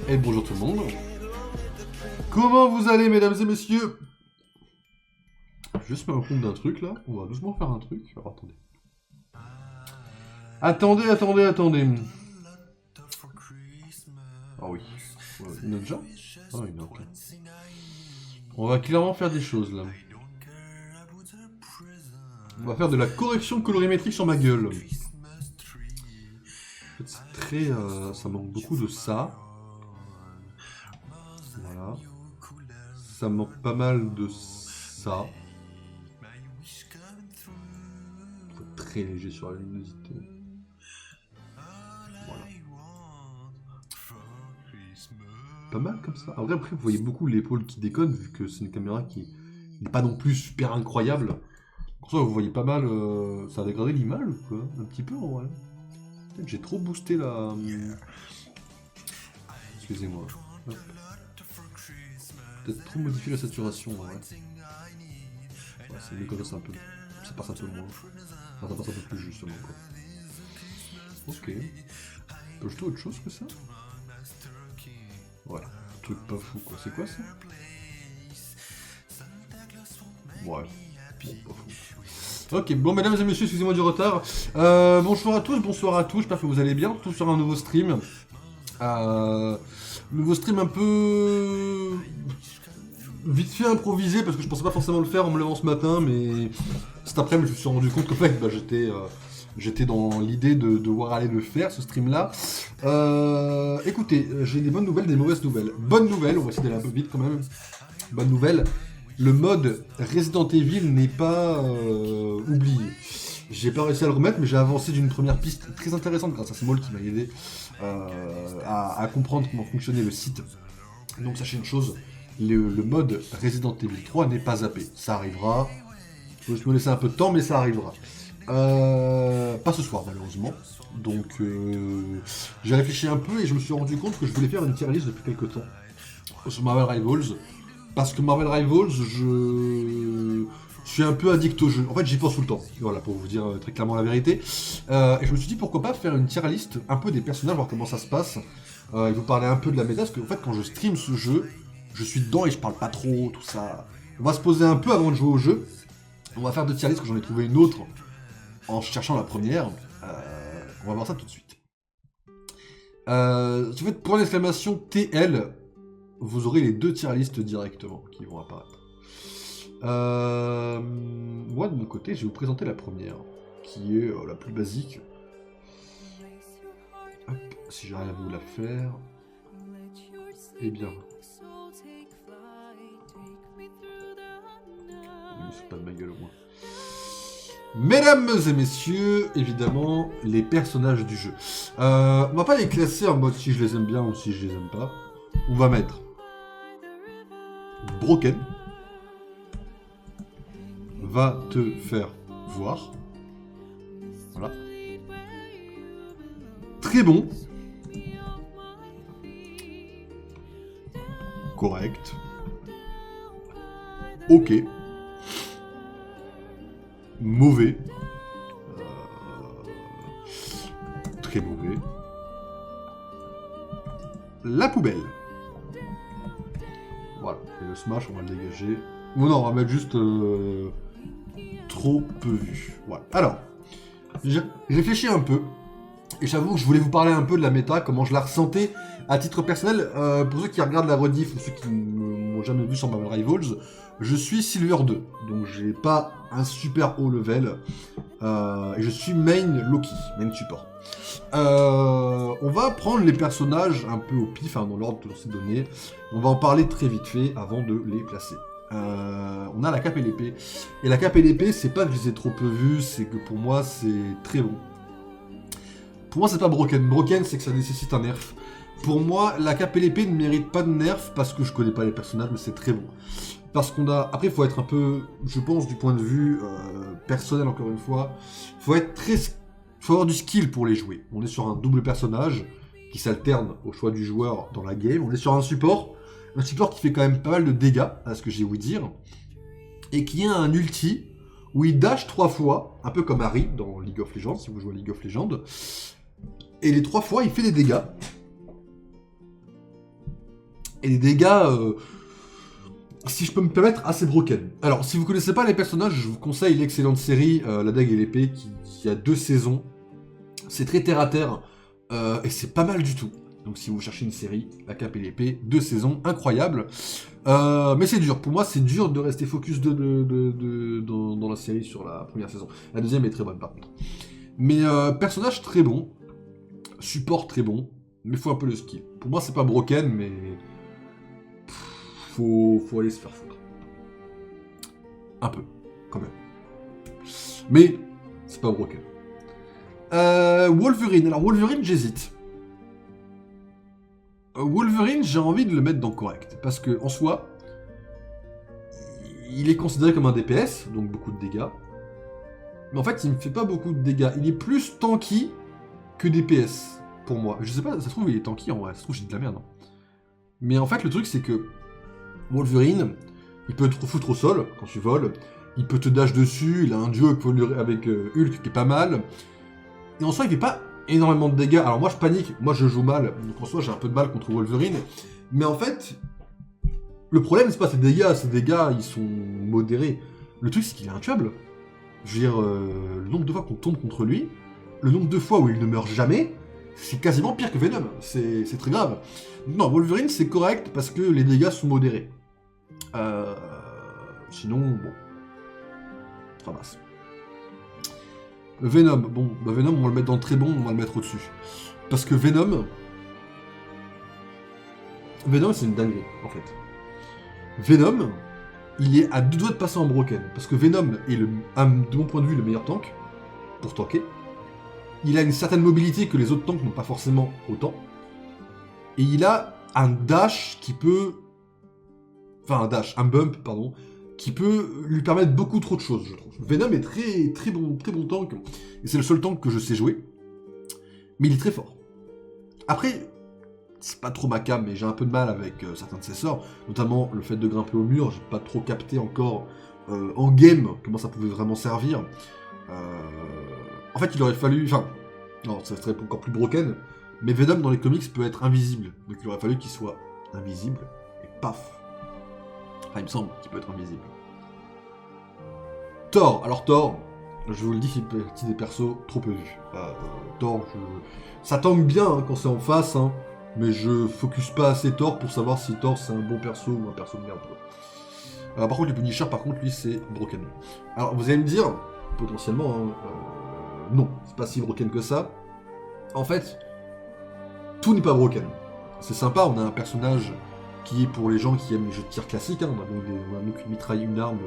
Et bonjour tout le monde. Comment vous allez, mesdames et messieurs? Je vais juste me rendre compte d'un truc là. On va doucement faire un truc. Alors, attendez. Ah oui. Une autre déjà? Ah, une autre. On va clairement faire des choses là. On va faire de la correction colorimétrique sur ma gueule. En fait, c'est très... ça manque beaucoup de ça. Voilà. Ça manque pas mal de ça. Faut être très léger sur la luminosité. Voilà. Pas mal comme ça. Après, vous voyez beaucoup l'épaule qui déconne, vu que c'est une caméra qui n'est pas non plus super incroyable. Pour ça, vous voyez pas mal... ça a dégradé l'image ou quoi? Un petit peu en vrai. Peut-être j'ai trop boosté la... Excusez-moi. Hop. Peut-être trop modifier la saturation en vrai. Ouais, c'est mieux comme ça, un peu... ça passe un peu moins. Enfin, ça passe un peu plus justement quoi. Ok. Peut jeter autre chose que ça? Ouais, truc pas fou quoi. C'est quoi ça? Ouais, bon, pas fou. Ok, bon mesdames et messieurs, excusez-moi du retard. Bonsoir à tous, j'espère que vous allez bien. Tout sur un nouveau stream. Nouveau stream un peu... vite fait improvisé, parce que je pensais pas forcément le faire en me levant ce matin, mais cet après-midi je me suis rendu compte qu'en fait j'étais dans l'idée de devoir aller le faire, ce stream-là. Écoutez, j'ai des bonnes nouvelles, des mauvaises nouvelles. Bonne nouvelle, on va essayer d'aller un peu vite quand même. Bonne nouvelle, le mode Resident Evil n'est pas oublié. J'ai pas réussi à le remettre, mais j'ai avancé d'une première piste très intéressante grâce à Small qui m'a aidé à comprendre comment fonctionnait le site. Donc sachez une chose, le mode Resident Evil 3 n'est pas zappé. Ça arrivera. Il faut juste me laisser un peu de temps, mais ça arrivera. Pas ce soir malheureusement. Donc j'ai réfléchi un peu et je me suis rendu compte que je voulais faire une tier list depuis quelques temps sur Marvel Rivals. Parce que Marvel Rivals, je suis un peu addict au jeu. En fait, j'y pense tout le temps. Voilà, pour vous dire très clairement la vérité. Et je me suis dit pourquoi pas faire une tier list un peu des personnages, voir comment ça se passe. Et vous parler un peu de la méta, parce que en fait, quand je stream ce jeu, je suis dedans et je parle pas trop, tout ça. On va se poser un peu avant de jouer au jeu. On va faire deux tier lists, que j'en ai trouvé une autre en cherchant la première. On va voir ça tout de suite. En fait, pour l'exclamation TL, vous aurez les deux tier lists directement qui vont apparaître. Moi, de mon côté, je vais vous présenter la première, qui est la plus basique. Hop, si j'arrive à vous la faire... Eh bien... Ne me pas de ma gueule au moins. Mesdames et messieurs, évidemment, les personnages du jeu. On va pas les classer en mode si je les aime bien ou si je les aime pas. On va mettre... Broken. Va te faire voir. Voilà. Très bon. Correct. Ok. Mauvais. Très mauvais. La poubelle. Voilà. Et le smash, on va le dégager. Bon, non, on va mettre juste... trop peu vu. Voilà. Alors, j'ai réfléchi un peu. Et j'avoue que je voulais vous parler un peu de la méta, comment je la ressentais à titre personnel. Pour ceux qui regardent la rediff ou ceux qui ne m'ont jamais vu sur Marvel Rivals, je suis Silver 2. Donc j'ai pas un super haut level. Et je suis main Loki, main support. On va prendre les personnages un peu au pif, hein, dans l'ordre de ces données. On va en parler très vite fait avant de les placer. On a la cape et l'épée. Et la cape et l'épée, c'est pas que je les ai trop peu vus, c'est que pour moi c'est très bon. Pour moi c'est pas broken. Broken c'est que ça nécessite un nerf. Pour moi, la cape et l'épée ne méritent pas de nerf parce que je connais pas les personnages, mais c'est très bon. Parce qu'on a... Après, il faut être un peu, je pense, du point de vue personnel, encore une fois, faut être très... faut avoir du skill pour les jouer. On est sur un double personnage qui s'alterne au choix du joueur dans la game. On est sur un support qui fait quand même pas mal de dégâts, à ce que j'ai ouï dire, et qui a un ulti où il dash 3 fois, un peu comme Harry dans League of Legends, si vous jouez à League of Legends. Et les 3 fois, il fait des dégâts. Et les dégâts, si je peux me permettre, assez broken. Alors, si vous connaissez pas les personnages, je vous conseille l'excellente série La Dague et l'Épée, qui a 2 saisons. C'est très terre à terre, et c'est pas mal du tout. Donc si vous cherchez une série, La Cape et l'Épée, 2 saisons, incroyables. Mais c'est dur, pour moi c'est dur de rester focus dans la série sur la première saison. La deuxième est très bonne par contre. Mais personnage très bon, support très bon, mais faut un peu le skill. Pour moi c'est pas broken, mais faut aller se faire foutre. Un peu, quand même. Mais c'est pas broken. Wolverine, alors Wolverine j'hésite. Wolverine, j'ai envie de le mettre dans correct, parce que en soi, il est considéré comme un DPS, donc beaucoup de dégâts. Mais en fait, il ne fait pas beaucoup de dégâts. Il est plus tanky que DPS, pour moi. Je sais pas, ça se trouve, il est tanky en vrai, ça se trouve, j'ai de la merde. Mais en fait, le truc, c'est que Wolverine, il peut te foutre au sol quand tu voles, il peut te dash dessus, il a un duo avec Hulk qui est pas mal. Et en soi, il fait pas énormément de dégâts. Alors moi je panique, moi je joue mal, donc en soi j'ai un peu de mal contre Wolverine. Mais en fait, le problème c'est pas ces dégâts ils sont modérés. Le truc c'est qu'il est intuable. Je veux dire, le nombre de fois qu'on tombe contre lui, le nombre de fois où il ne meurt jamais, c'est quasiment pire que Venom. C'est très grave. Non, Wolverine c'est correct parce que les dégâts sont modérés. Sinon, bon. Ça passe. Venom, bon, bah Venom on va le mettre dans le très bon, on va le mettre au-dessus. Parce que Venom c'est une dinguerie, en fait. Venom, il est à 2 doigts de passer en broken. Parce que Venom est, de mon point de vue, le meilleur tank, pour tanker. Il a une certaine mobilité que les autres tanks n'ont pas forcément autant. Et il a un dash qui peut... Enfin, un bump, pardon, qui peut lui permettre beaucoup trop de choses, je trouve. Venom est très bon tank, et c'est le seul tank que je sais jouer, mais il est très fort. Après, c'est pas trop ma cam, mais j'ai un peu de mal avec certains de ses sorts, notamment le fait de grimper au mur, j'ai pas trop capté encore en game comment ça pouvait vraiment servir. En fait, il aurait fallu... Enfin, non, ça serait encore plus broken, mais Venom dans les comics peut être invisible, donc il aurait fallu qu'il soit invisible, et paf. Enfin, il me semble qu'il peut être invisible. Thor, alors Thor, je vous le dis, c'est petit des persos trop peu vus. Thor, ça tank bien hein, quand c'est en face, hein, mais je focus pas assez Thor pour savoir si Thor c'est un bon perso ou un perso de merde. Par contre, le Punisher, par contre, lui, c'est broken. Alors, vous allez me dire, potentiellement, non, c'est pas si broken que ça. En fait, tout n'est pas broken. C'est sympa, on a un personnage qui est pour les gens qui aiment les jeux de tir classiques, hein, on a donc une mitraille, une arme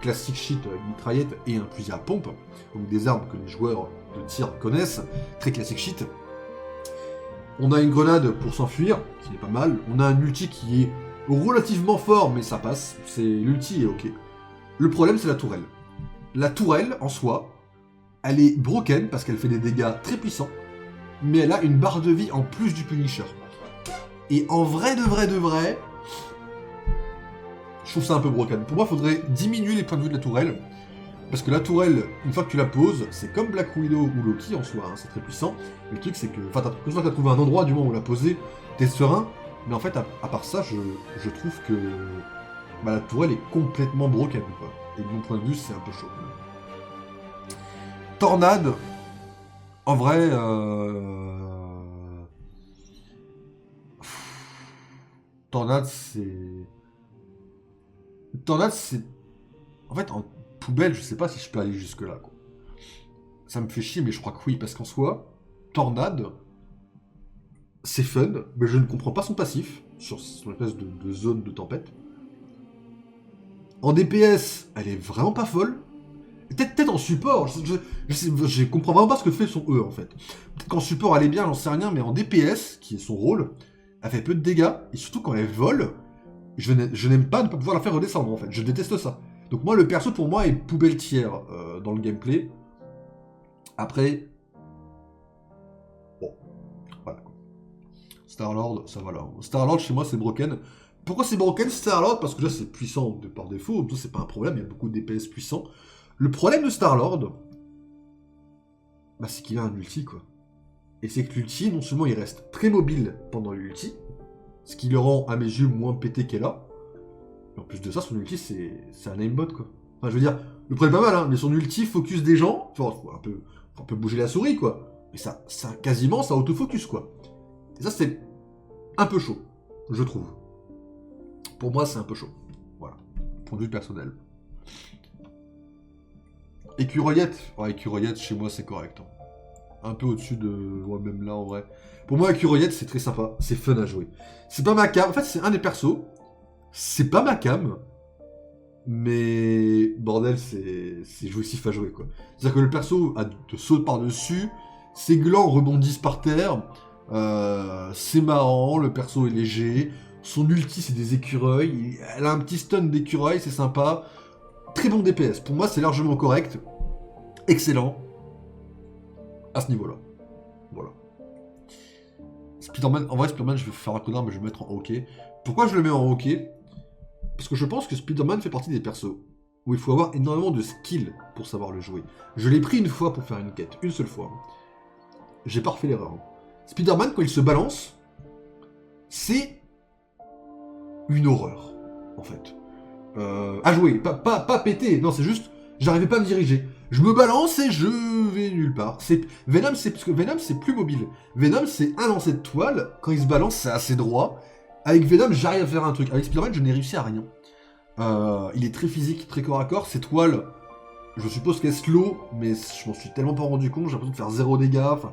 classique shit avec une mitraillette et un fusil à pompe, donc des armes que les joueurs de tir connaissent, très classique shit. On a une grenade pour s'enfuir, qui est pas mal. On a un ulti qui est relativement fort, mais ça passe. L'ulti est ok. Le problème, c'est la tourelle. La tourelle, en soi, elle est broken parce qu'elle fait des dégâts très puissants, mais elle a une barre de vie en plus du Punisher. Et en vrai, je trouve ça un peu broken. Pour moi, il faudrait diminuer les points de vue de la tourelle. Parce que la tourelle, une fois que tu la poses, c'est comme Black Widow ou Loki en soi, hein, c'est très puissant. Mais le truc, c'est que, une fois que tu as trouvé un endroit du moment où la poser, t'es serein. Mais en fait, à part ça, je trouve que la tourelle est complètement broken, quoi. Et de mon point de vue, c'est un peu chaud. Tornade, en vrai, Tornade, c'est... En fait, en poubelle, je sais pas si je peux aller jusque-là, quoi. Ça me fait chier, mais je crois que oui, parce qu'en soi, Tornade, c'est fun, mais je ne comprends pas son passif, sur son espèce de zone de tempête. En DPS, elle est vraiment pas folle. Peut-être en support, je comprends vraiment pas ce que fait son E, en fait. Peut-être qu'en support, elle est bien, j'en sais rien, mais en DPS, qui est son rôle, elle fait peu de dégâts, et surtout quand elle vole, je n'aime pas ne pas pouvoir la faire redescendre, en fait. Je déteste ça. Donc moi, le perso, pour moi, est poubelle tiers dans le gameplay. Après... Bon. Voilà. Star-Lord, ça va là. Star-Lord, chez moi, c'est broken. Pourquoi c'est broken, Star-Lord? Parce que là, c'est puissant par défaut. Donc c'est pas un problème, il y a beaucoup de DPS puissants. Le problème de Star-Lord, bah, c'est qu'il a un ulti, quoi. Et c'est que l'ulti, non seulement il reste très mobile pendant l'ulti, ce qui le rend, à mes yeux, moins pété qu'elle a, et en plus de ça, son ulti, c'est un aimbot, quoi. Enfin, je veux dire, le problème est pas mal, hein, mais son ulti focus des gens, enfin, faut un peu bouger la souris, quoi. Mais ça quasiment, ça autofocus, quoi. Et ça, c'est un peu chaud, je trouve. Pour moi, c'est un peu chaud. Voilà. Point de vue personnel. Écureuillette. Ouais, écureuillette, chez moi, c'est correct. Hein. Un peu au-dessus de... Ouais, même là, en vrai. Pour moi, écureuillette, c'est très sympa. C'est fun à jouer. C'est pas ma cam. En fait, c'est un des persos. C'est pas ma cam. Mais... Bordel, c'est jouissif à jouer, quoi. C'est-à-dire que le perso te saute par-dessus. Ses glands rebondissent par terre. C'est marrant. Le perso est léger. Son ulti, c'est des écureuils. Elle a un petit stun d'écureuil, c'est sympa. Très bon DPS. Pour moi, c'est largement correct. Excellent. À ce niveau-là. Voilà. Spider-Man, en vrai, Spider-Man, je vais faire un connard, mais je vais le mettre en hockey. Pourquoi je le mets en hockey? Parce que je pense que Spider-Man fait partie des persos où il faut avoir énormément de skill pour savoir le jouer. Je l'ai pris une fois pour faire une quête, une seule fois. J'ai pas refait l'erreur. Spider-Man, quand il se balance, c'est une horreur, en fait. À jouer, pas péter, non, c'est juste, j'arrivais pas à me diriger. Je me balance et je vais nulle part. Venom, parce que Venom, c'est plus mobile. Venom, c'est un lancer de toile, quand il se balance, c'est assez droit. Avec Venom, j'arrive à faire un truc. Avec Spider-Man, je n'ai réussi à rien. Il est très physique, très corps à corps. Ses toiles, je suppose qu'elles slow, mais je m'en suis tellement pas rendu compte, j'ai l'impression de faire 0 dégâts. Enfin,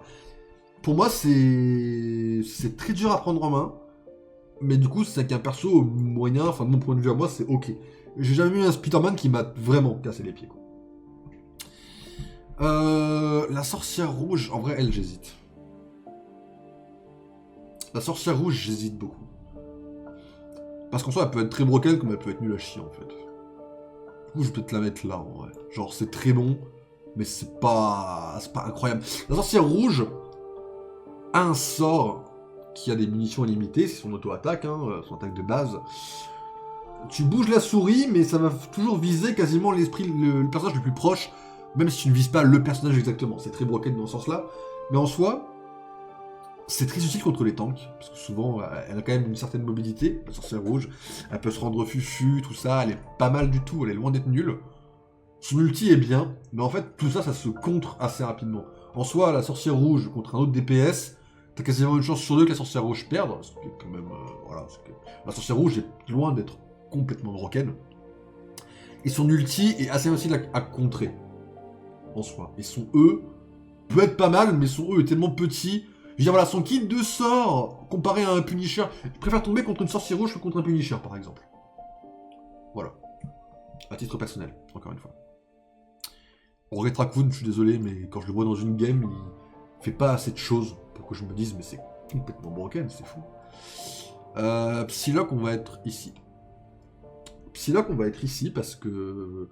pour moi, c'est très dur à prendre en main. Mais du coup, c'est qu'un perso moyen, enfin de mon point de vue à moi, c'est ok. J'ai jamais eu un Spider-Man qui m'a vraiment cassé les pieds, quoi. La sorcière rouge, en vrai, elle, j'hésite. La sorcière rouge, j'hésite beaucoup. Parce qu'en soi, elle peut être très broken, comme elle peut être nulle à chier, en fait. Du coup, je vais peut-être la mettre là, en vrai. Genre, c'est très bon, mais c'est pas incroyable. La sorcière rouge a un sort qui a des munitions illimitées, c'est son auto-attaque, hein, son attaque de base. Tu bouges la souris, mais ça va toujours viser quasiment le personnage le plus proche, même si tu ne vises pas le personnage exactement. C'est très broken dans ce sens-là. Mais en soi, c'est très utile contre les tanks, parce que souvent, elle a quand même une certaine mobilité, la sorcière rouge. Elle peut se rendre fufu, tout ça, elle est pas mal du tout, elle est loin d'être nulle. Son ulti est bien, mais en fait, tout ça, ça se contre assez rapidement. En soi, la sorcière rouge contre un autre DPS, t'as quasiment une chance sur deux que la sorcière rouge perde, ce qui est quand même... voilà, parce que la sorcière rouge est loin d'être complètement broken. Et son ulti est assez facile à contrer, en soi. Et son E peut être pas mal, mais son E est tellement petit. Je veux dire, voilà, son kit de sort, comparé à un Punisher, je préfère tomber contre une sorcière rouge que contre un Punisher, par exemple. Voilà. À titre personnel, encore une fois. On regrette Raccoon, je suis désolé, mais quand je le vois dans une game, il fait pas assez de choses pour que je me dise, mais c'est complètement broken, c'est fou. Psylocke, on va être ici. Psylocke, on va être ici parce que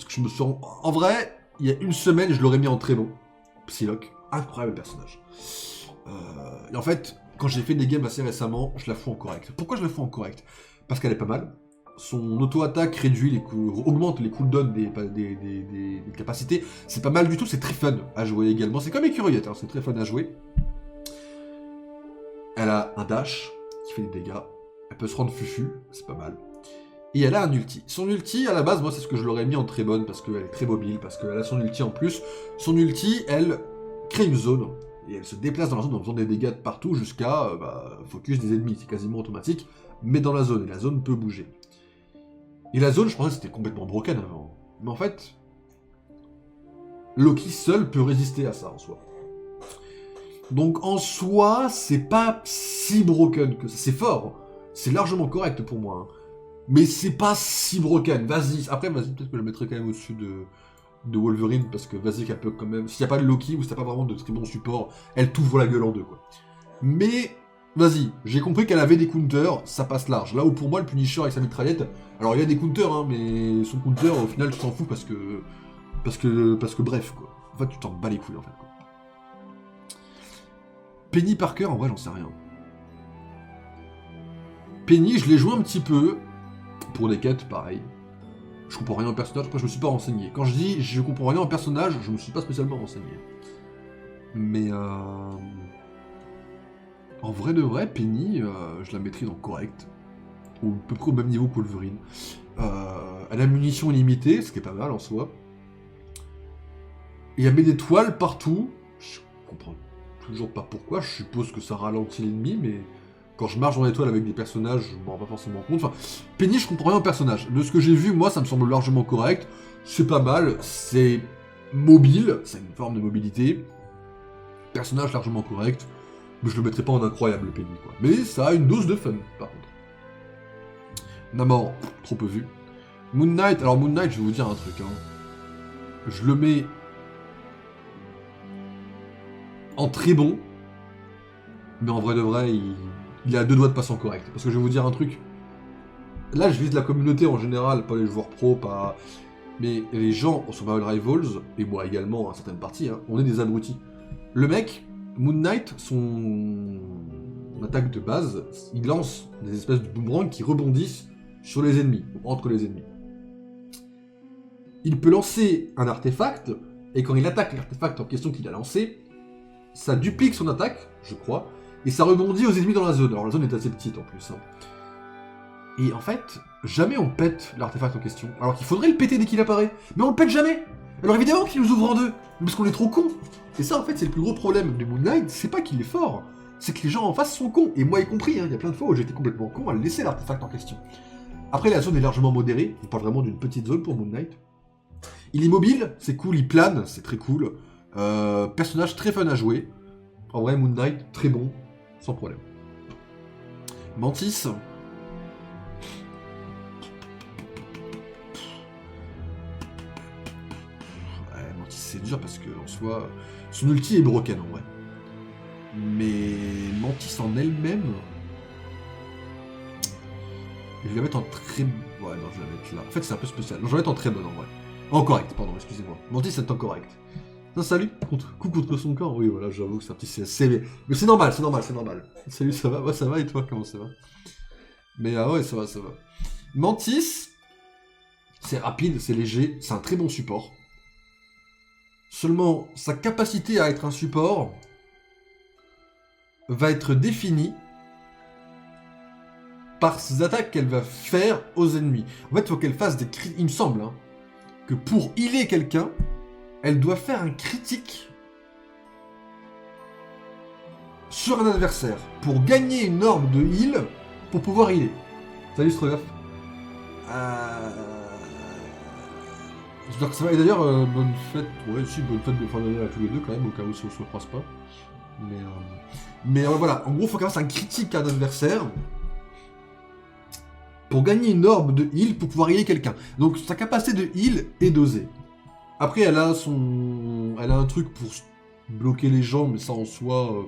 je me suis... En vrai, il y a une semaine, je l'aurais mis en très bon. Psylocke, incroyable personnage. Et en fait, quand j'ai fait des games assez récemment, je la fous en correct. Pourquoi je la fous en correct? Parce qu'elle est pas mal. Son auto-attaque réduit augmente les cooldowns des capacités. C'est pas mal du tout, c'est très fun à jouer également. C'est comme Écureuillette, hein, c'est très fun à jouer. Elle a un dash qui fait des dégâts. Elle peut se rendre fufu, c'est pas mal. Et elle a un ulti. Son ulti, à la base, moi, c'est ce que je l'aurais mis en très bonne, parce qu'elle est très mobile, parce qu'elle a son ulti en plus. Son ulti, elle crée une zone, et elle se déplace dans la zone en faisant des dégâts de partout jusqu'à focus des ennemis. C'est quasiment automatique, mais dans la zone, et la zone peut bouger. Et la zone, je pensais que c'était complètement broken avant. Mais en fait, Loki seul peut résister à ça, en soi. Donc, en soi, c'est pas si broken que ça. C'est fort, c'est largement correct pour moi, hein. Mais c'est pas si broken, vas-y. Après, vas-y, peut-être que je le mettrai quand même au-dessus de Wolverine, parce que vas-y, qu'elle peut quand même... S'il n'y a pas de Loki, ou s'il n'y a pas vraiment de très bon support, elle t'ouvre la gueule en deux, quoi. Mais, vas-y, j'ai compris qu'elle avait des counters, ça passe large. Là où pour moi, le Punisher avec sa mitraillette... Alors, il y a des counters, hein, mais son counter, au final, tu t'en fous parce que bref, quoi. En fait, tu t'en bats les couilles, en fait, quoi. Penny Parker, en vrai, j'en sais rien. Penny, je l'ai joué un petit peu... Pour des quêtes, pareil. Je comprends rien au personnage, après je me suis pas renseigné. Quand je dis je comprends rien au personnage, je me suis pas spécialement renseigné. Mais en vrai de vrai, Penny, je la maîtrise en correct. Ou à peu près au même niveau que Wolverine. Elle a munitions illimitées, ce qui est pas mal en soi. Et elle met des toiles partout. Je comprends toujours pas pourquoi, je suppose que ça ralentit l'ennemi, mais quand je marche dans les toiles avec des personnages, je m'en rends pas forcément compte. Enfin, Penny, je comprends rien au personnage. De ce que j'ai vu, moi, ça me semble largement correct. C'est pas mal, c'est mobile, c'est une forme de mobilité. Personnage largement correct, mais je le mettrai pas en incroyable Penny, quoi. Mais ça a une dose de fun, par contre. Namor, trop peu vu. Moon Knight, alors Moon Knight, je vais vous dire un truc, hein. Je le mets en très bon, mais en vrai de vrai, il est à deux doigts de passer en correct. Parce que je vais vous dire un truc. Là, je vise la communauté en général, pas les joueurs pro, pas. Mais les gens sur Marvel Rivals, et moi également, à certaines parties, hein, on est des abrutis. Le mec, Moon Knight, son attaque de base, il lance des espèces de boomerangs qui rebondissent sur les ennemis, entre les ennemis. Il peut lancer un artefact, et quand il attaque l'artefact en question qu'il a lancé, ça duplique son attaque, je crois, et ça rebondit aux ennemis dans la zone. Alors la zone est assez petite en plus. Hein. Et en fait, jamais on pète l'artefact en question. Alors qu'il faudrait le péter dès qu'il apparaît. Mais on le pète jamais. Alors évidemment qu'il nous ouvre en deux. Parce qu'on est trop cons. Et ça, en fait, c'est le plus gros problème de Moon Knight. C'est pas qu'il est fort. C'est que les gens en face sont cons. Et moi y compris. Hein. Il y a plein de fois où j'étais complètement con à laisser l'artefact en question. Après, la zone est largement modérée. On parle vraiment d'une petite zone pour Moon Knight. Il est mobile. C'est cool. Il plane. C'est très cool. Personnage très fun à jouer. En vrai, Moon Knight, très bon. Sans problème. Mantis. C'est dur parce que en soi, son ulti est broken en vrai. Mais Mantis en elle-même, je vais la mettre en très... Ouais, non, je vais la mettre là. En fait, c'est un peu spécial. Non, je vais la mettre en très bonne en vrai. En correct, pardon, excusez-moi. Mantis est en correct. Non, salut, coup contre son camp. Oui, voilà, j'avoue que c'est un petit CSC, mais c'est normal, c'est normal, c'est normal. Salut, ça va? Ouais, ça va, et toi, comment ça va? Mais ouais, ça va, ça va. Mantis, c'est rapide, c'est léger, c'est un très bon support. Seulement, sa capacité à être un support va être définie par ses attaques qu'elle va faire aux ennemis. En fait, il faut qu'elle fasse des critiques. Il me semble hein, que pour healer quelqu'un, elle doit faire un critique sur un adversaire pour gagner une orbe de heal pour pouvoir healer. Salut Strogoff. J'espère que ça va. Et d'ailleurs, bonne fête. Ouais, si, bonne fête de fin d'année à tous les deux quand même, au cas où si on se croise pas. Mais voilà, en gros, il faut qu'elle fasse un critique à un adversaire pour gagner une orbe de heal pour pouvoir healer quelqu'un. Donc sa capacité de heal est dosée. Après, elle a un truc pour bloquer les gens, mais ça en soi,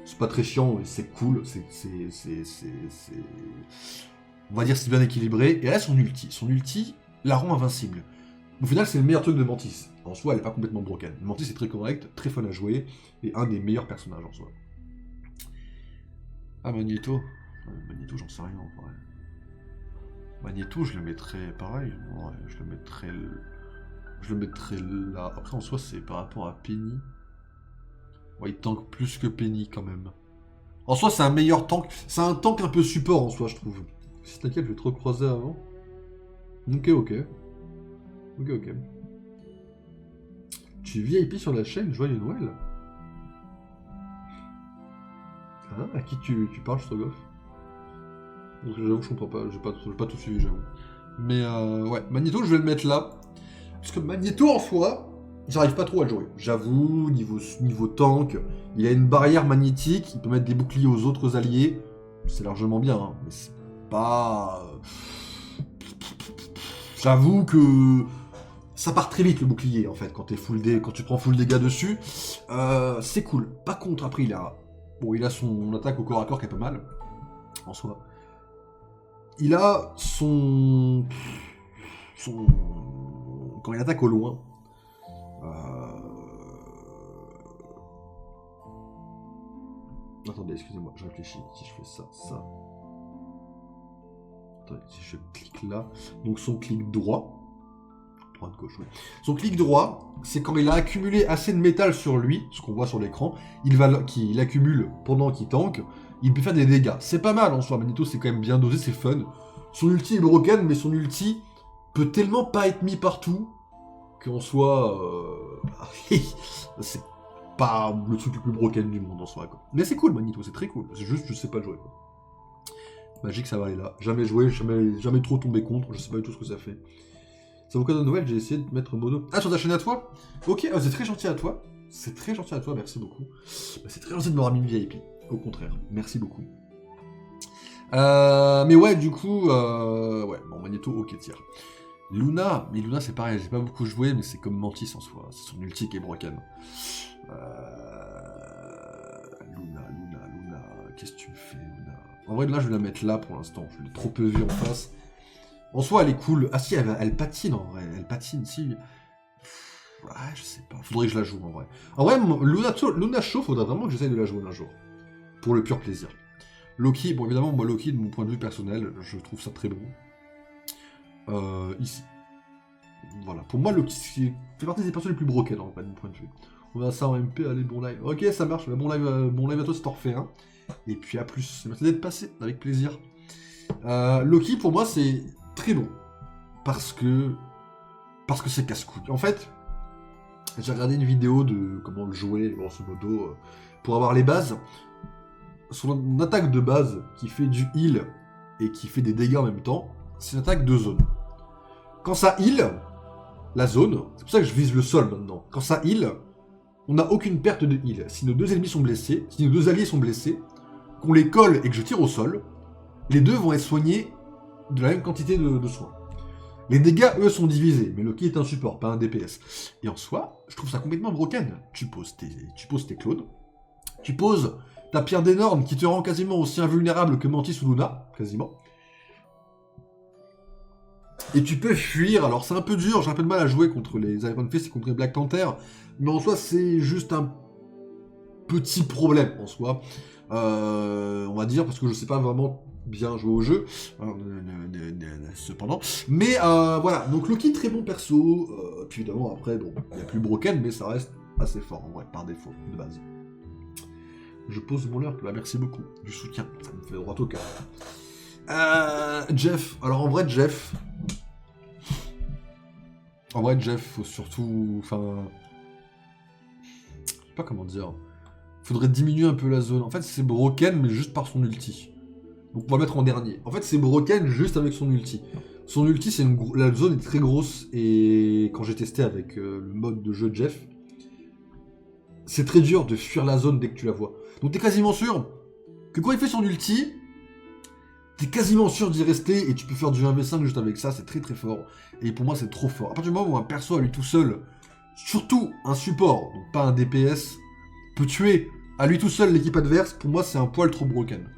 c'est pas très chiant et c'est cool. On va dire c'est bien équilibré. Et elle a son ulti. Son ulti la rend invincible. Au final, c'est le meilleur truc de Mantis. En soi, elle est pas complètement broken. Mantis est très correct, très fun à jouer, et un des meilleurs personnages en soi. Ah, Magneto. Magneto, j'en sais rien en vrai. Magneto, je le mettrais pareil. Ouais, je le mettrais là. Après, en soi, c'est par rapport à Penny. Ouais, il tank plus que Penny quand même. En soi, c'est un meilleur tank. C'est un tank un peu support en soi, je trouve. Si t'inquiète, je vais te recroiser avant. Ok, ok. Ok, ok. Tu es VIP sur la chaîne, joyeux Noël. Hein, à qui tu parles, Strogoff? J'avoue que je comprends pas, j'ai pas tout suivi, j'avoue. Mais ouais, Magneto, je vais le mettre là. Parce que Magneto en soi, j'arrive pas trop à le jouer. J'avoue, niveau tank, il a une barrière magnétique, il peut mettre des boucliers aux autres alliés. C'est largement bien, hein, mais c'est pas. J'avoue que ça part très vite le bouclier en fait quand quand tu prends full dégâts dessus. C'est cool. Par contre, après il a son attaque au corps à corps qui est pas mal en soi. Il a son quand il attaque au loin. Attendez, excusez-moi, je réfléchis. Si je fais ça. Attendez, si je clique là. Donc son clic droit. droite-gauche, oui. Son clic droit, c'est quand il a accumulé assez de métal sur lui, ce qu'on voit sur l'écran, qu'il accumule pendant qu'il tank, il peut faire des dégâts. C'est pas mal en soi, Magneto c'est quand même bien dosé, c'est fun. Son ulti est broken, mais son ulti peut tellement pas être mis partout qu'en soi, c'est pas le truc le plus broken du monde en soi, quoi. Mais c'est cool, Magneto, c'est très cool. C'est juste, je sais pas le jouer, quoi. Magique, ça va aller là. Jamais joué, jamais trop tombé contre, je sais pas du tout ce que ça fait. Ça vous cadeau de Noël, j'ai essayé de mettre mono. Ah, sur ta chaîne à toi? Ok, c'est très gentil à toi. C'est très gentil à toi, merci beaucoup. C'est très gentil de m'avoir mis une VIP. Au contraire, merci beaucoup. Mais ouais, du coup, ouais, bon, Magneto, ok, tire. Luna, mais Luna c'est pareil, j'ai pas beaucoup joué, mais c'est comme Mantis en soi, c'est son ulti qui est broken. Luna, qu'est-ce que tu me fais, Luna? En vrai, là, je vais la mettre là pour l'instant, je l'ai trop peu vue en face. En soi, elle est cool. Ah si, elle patine en vrai, elle patine, si. Ouais, je sais pas, faudrait que je la joue en vrai. En vrai, Luna Show, faudrait vraiment que j'essaye de la jouer un jour. Pour le pur plaisir. Loki, bon évidemment, moi Loki, de mon point de vue personnel, je trouve ça très bon. Ici. Voilà, pour moi, Loki fait partie des personnes les plus broken, en fait, de mon point de vue. On va ça en MP, allez, bon live. Ok, ça marche, bon live à toi, c'est t'en refais un. Et puis à plus, merci d'être passé, avec plaisir. Loki, pour moi, c'est très bon. Parce que c'est casse-couille. En fait, j'ai regardé une vidéo de comment le jouer, grosso modo, pour avoir les bases. Son attaque de base, qui fait du heal et qui fait des dégâts en même temps, c'est une attaque de zone. Quand ça heal, la zone, c'est pour ça que je vise le sol maintenant. Quand ça heal, on n'a aucune perte de heal. Si nos deux ennemis sont blessés, si nos deux alliés sont blessés, qu'on les colle et que je tire au sol, les deux vont être soignés de la même quantité de soins. Les dégâts, eux, sont divisés, mais Loki est un support, pas un DPS. Et en soi, je trouve ça complètement broken. Tu poses tes clones, tu poses ta pierre des normes qui te rend quasiment aussi invulnérable que Mantis ou Luna, quasiment. Et tu peux fuir, alors c'est un peu dur, j'ai un peu de mal à jouer contre les Iron Fist et contre les Black Panther, mais en soi c'est juste un petit problème en soi, on va dire, parce que je sais pas vraiment bien jouer au jeu, cependant, mais voilà, donc Loki très bon perso, puis évidemment après, bon, il y a plus broken, mais ça reste assez fort en vrai, par défaut, de base. Je pose mon lurk, là, merci beaucoup, du soutien, ça me fait droit au cœur. Jeff, alors en vrai Jeff, faut surtout, enfin, je sais pas comment dire, faudrait diminuer un peu la zone. En fait c'est broken mais juste par son ulti. Donc on va le mettre en dernier. En fait c'est broken juste avec son ulti. Son ulti c'est la zone est très grosse et quand j'ai testé avec le mode de jeu de Jeff, c'est très dur de fuir la zone dès que tu la vois. Donc t'es quasiment sûr que quand il fait son ulti, t'es quasiment sûr d'y rester et tu peux faire du 1v5 juste avec ça, c'est très très fort. Et pour moi c'est trop fort. À partir du moment où un perso à lui tout seul, surtout un support, donc pas un DPS, peut tuer à lui tout seul l'équipe adverse, pour moi c'est un poil trop broken.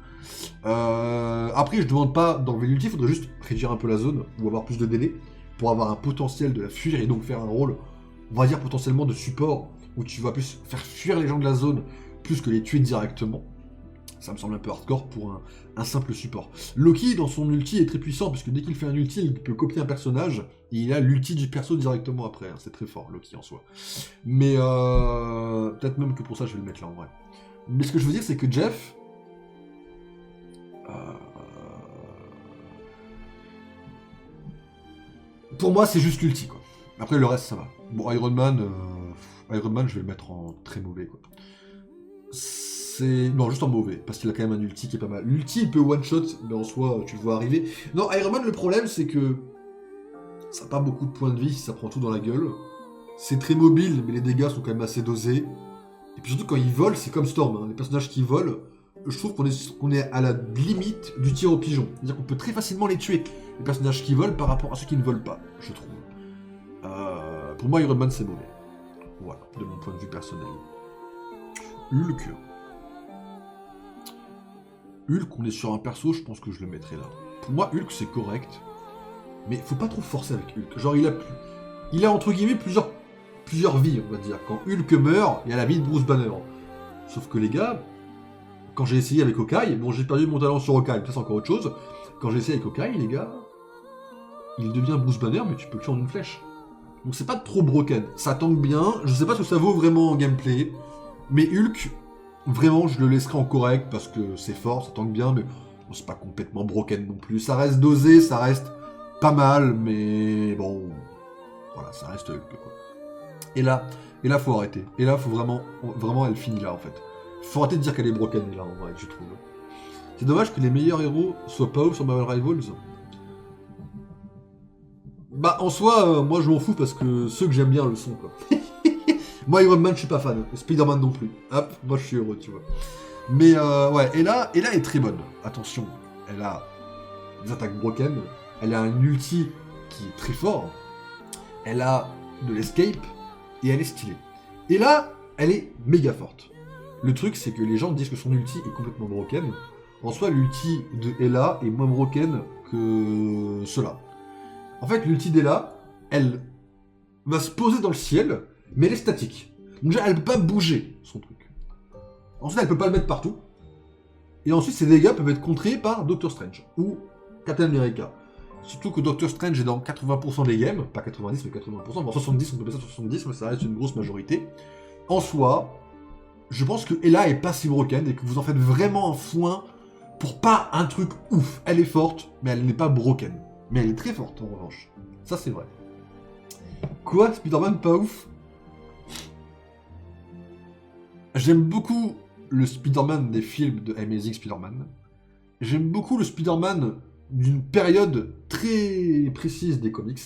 Après je demande pas d'enlever l'ulti, il faudrait juste réduire un peu la zone, ou avoir plus de délai, pour avoir un potentiel de la fuir et donc faire un rôle, on va dire potentiellement de support, où tu vas plus faire fuir les gens de la zone, plus que les tuer directement. Ça me semble un peu hardcore pour un simple support. Loki, dans son ulti, est très puissant, puisque dès qu'il fait un ulti, il peut copier un personnage, et il a l'ulti du perso directement après. Hein. C'est très fort, Loki, en soi. Mais peut-être même que pour ça, je vais le mettre là, en vrai. Mais ce que je veux dire, c'est que Jeff... pour moi, c'est juste l'ulti, quoi. Après, le reste, ça va. Bon, Iron Man, je vais le mettre en très mauvais, quoi. Non, juste en mauvais, parce qu'il a quand même un ulti qui est pas mal. L'ulti, il peut one-shot, mais en soi, tu le vois arriver. Non, Iron Man, le problème, c'est que ça n'a pas beaucoup de points de vie si ça prend tout dans la gueule. C'est très mobile, mais les dégâts sont quand même assez dosés. Et puis surtout, quand il vole, c'est comme Storm. Hein. Les personnages qui volent, je trouve qu'on est à la limite du tir au pigeon. C'est-à-dire qu'on peut très facilement les tuer, les personnages qui volent, par rapport à ceux qui ne volent pas, je trouve. Pour moi, Iron Man, c'est mauvais. Voilà, de mon point de vue personnel. Hulk, on est sur un perso, je pense que je le mettrai là. Pour moi, Hulk, c'est correct, mais faut pas trop forcer avec Hulk. Genre, il a entre guillemets plusieurs vies, on va dire. Quand Hulk meurt, il y a la vie de Bruce Banner. Sauf que les gars, quand j'ai essayé avec Hawkeye, bon, j'ai perdu mon talent sur Hawkeye, ça c'est encore autre chose. Quand j'ai essayé avec Hawkeye, les gars, il devient Bruce Banner, mais tu peux le tuer en une flèche. Donc c'est pas trop broken. Ça tank bien, je sais pas ce que ça vaut vraiment en gameplay, mais Hulk, vraiment je le laisserai en correct parce que c'est fort, ça tank bien, mais bon, c'est pas complètement broken non plus. Ça reste dosé, ça reste pas mal, mais bon, voilà, ça reste Hulk, quoi. Et là, faut arrêter. Et là, faut vraiment, elle finit là, en fait. Faut arrêter de dire qu'elle est broken, là, en vrai, je trouve. C'est dommage que les meilleurs héros soient pas ouf sur Marvel Rivals. Bah, en soi, moi, je m'en fous parce que ceux que j'aime bien le sont, quoi. Moi, Iron Man, je suis pas fan. Spider-Man non plus. Hop, moi, je suis heureux, tu vois. Mais, ouais, et là, elle est très bonne. Attention, elle a des attaques broken. Elle a un ulti qui est très fort. Elle a de l'escape. Et elle est stylée. Et là, elle est méga forte. Le truc, c'est que les gens disent que son ulti est complètement broken. En soi, l'ulti de Ella est moins broken que cela. En fait, l'ulti d'Ella, elle va se poser dans le ciel, mais elle est statique. Donc déjà, elle peut pas bouger, son truc. Ensuite, elle peut pas le mettre partout. Et ensuite, ses dégâts peuvent être contrés par Doctor Strange ou Captain America. Surtout que Doctor Strange est dans 80% des games, pas 90 mais 80%, bon 70 on peut passer sur 70 mais ça reste une grosse majorité. En soi, je pense que Ella est pas si broken et que vous en faites vraiment un foin pour pas un truc ouf. Elle est forte, mais elle n'est pas broken. Mais elle est très forte en revanche. Ça c'est vrai. Quoi, Spider-Man pas ouf? J'aime beaucoup le Spider-Man des films de Amazing Spider-Man. J'aime beaucoup le Spider-Man d'une période très précise des comics,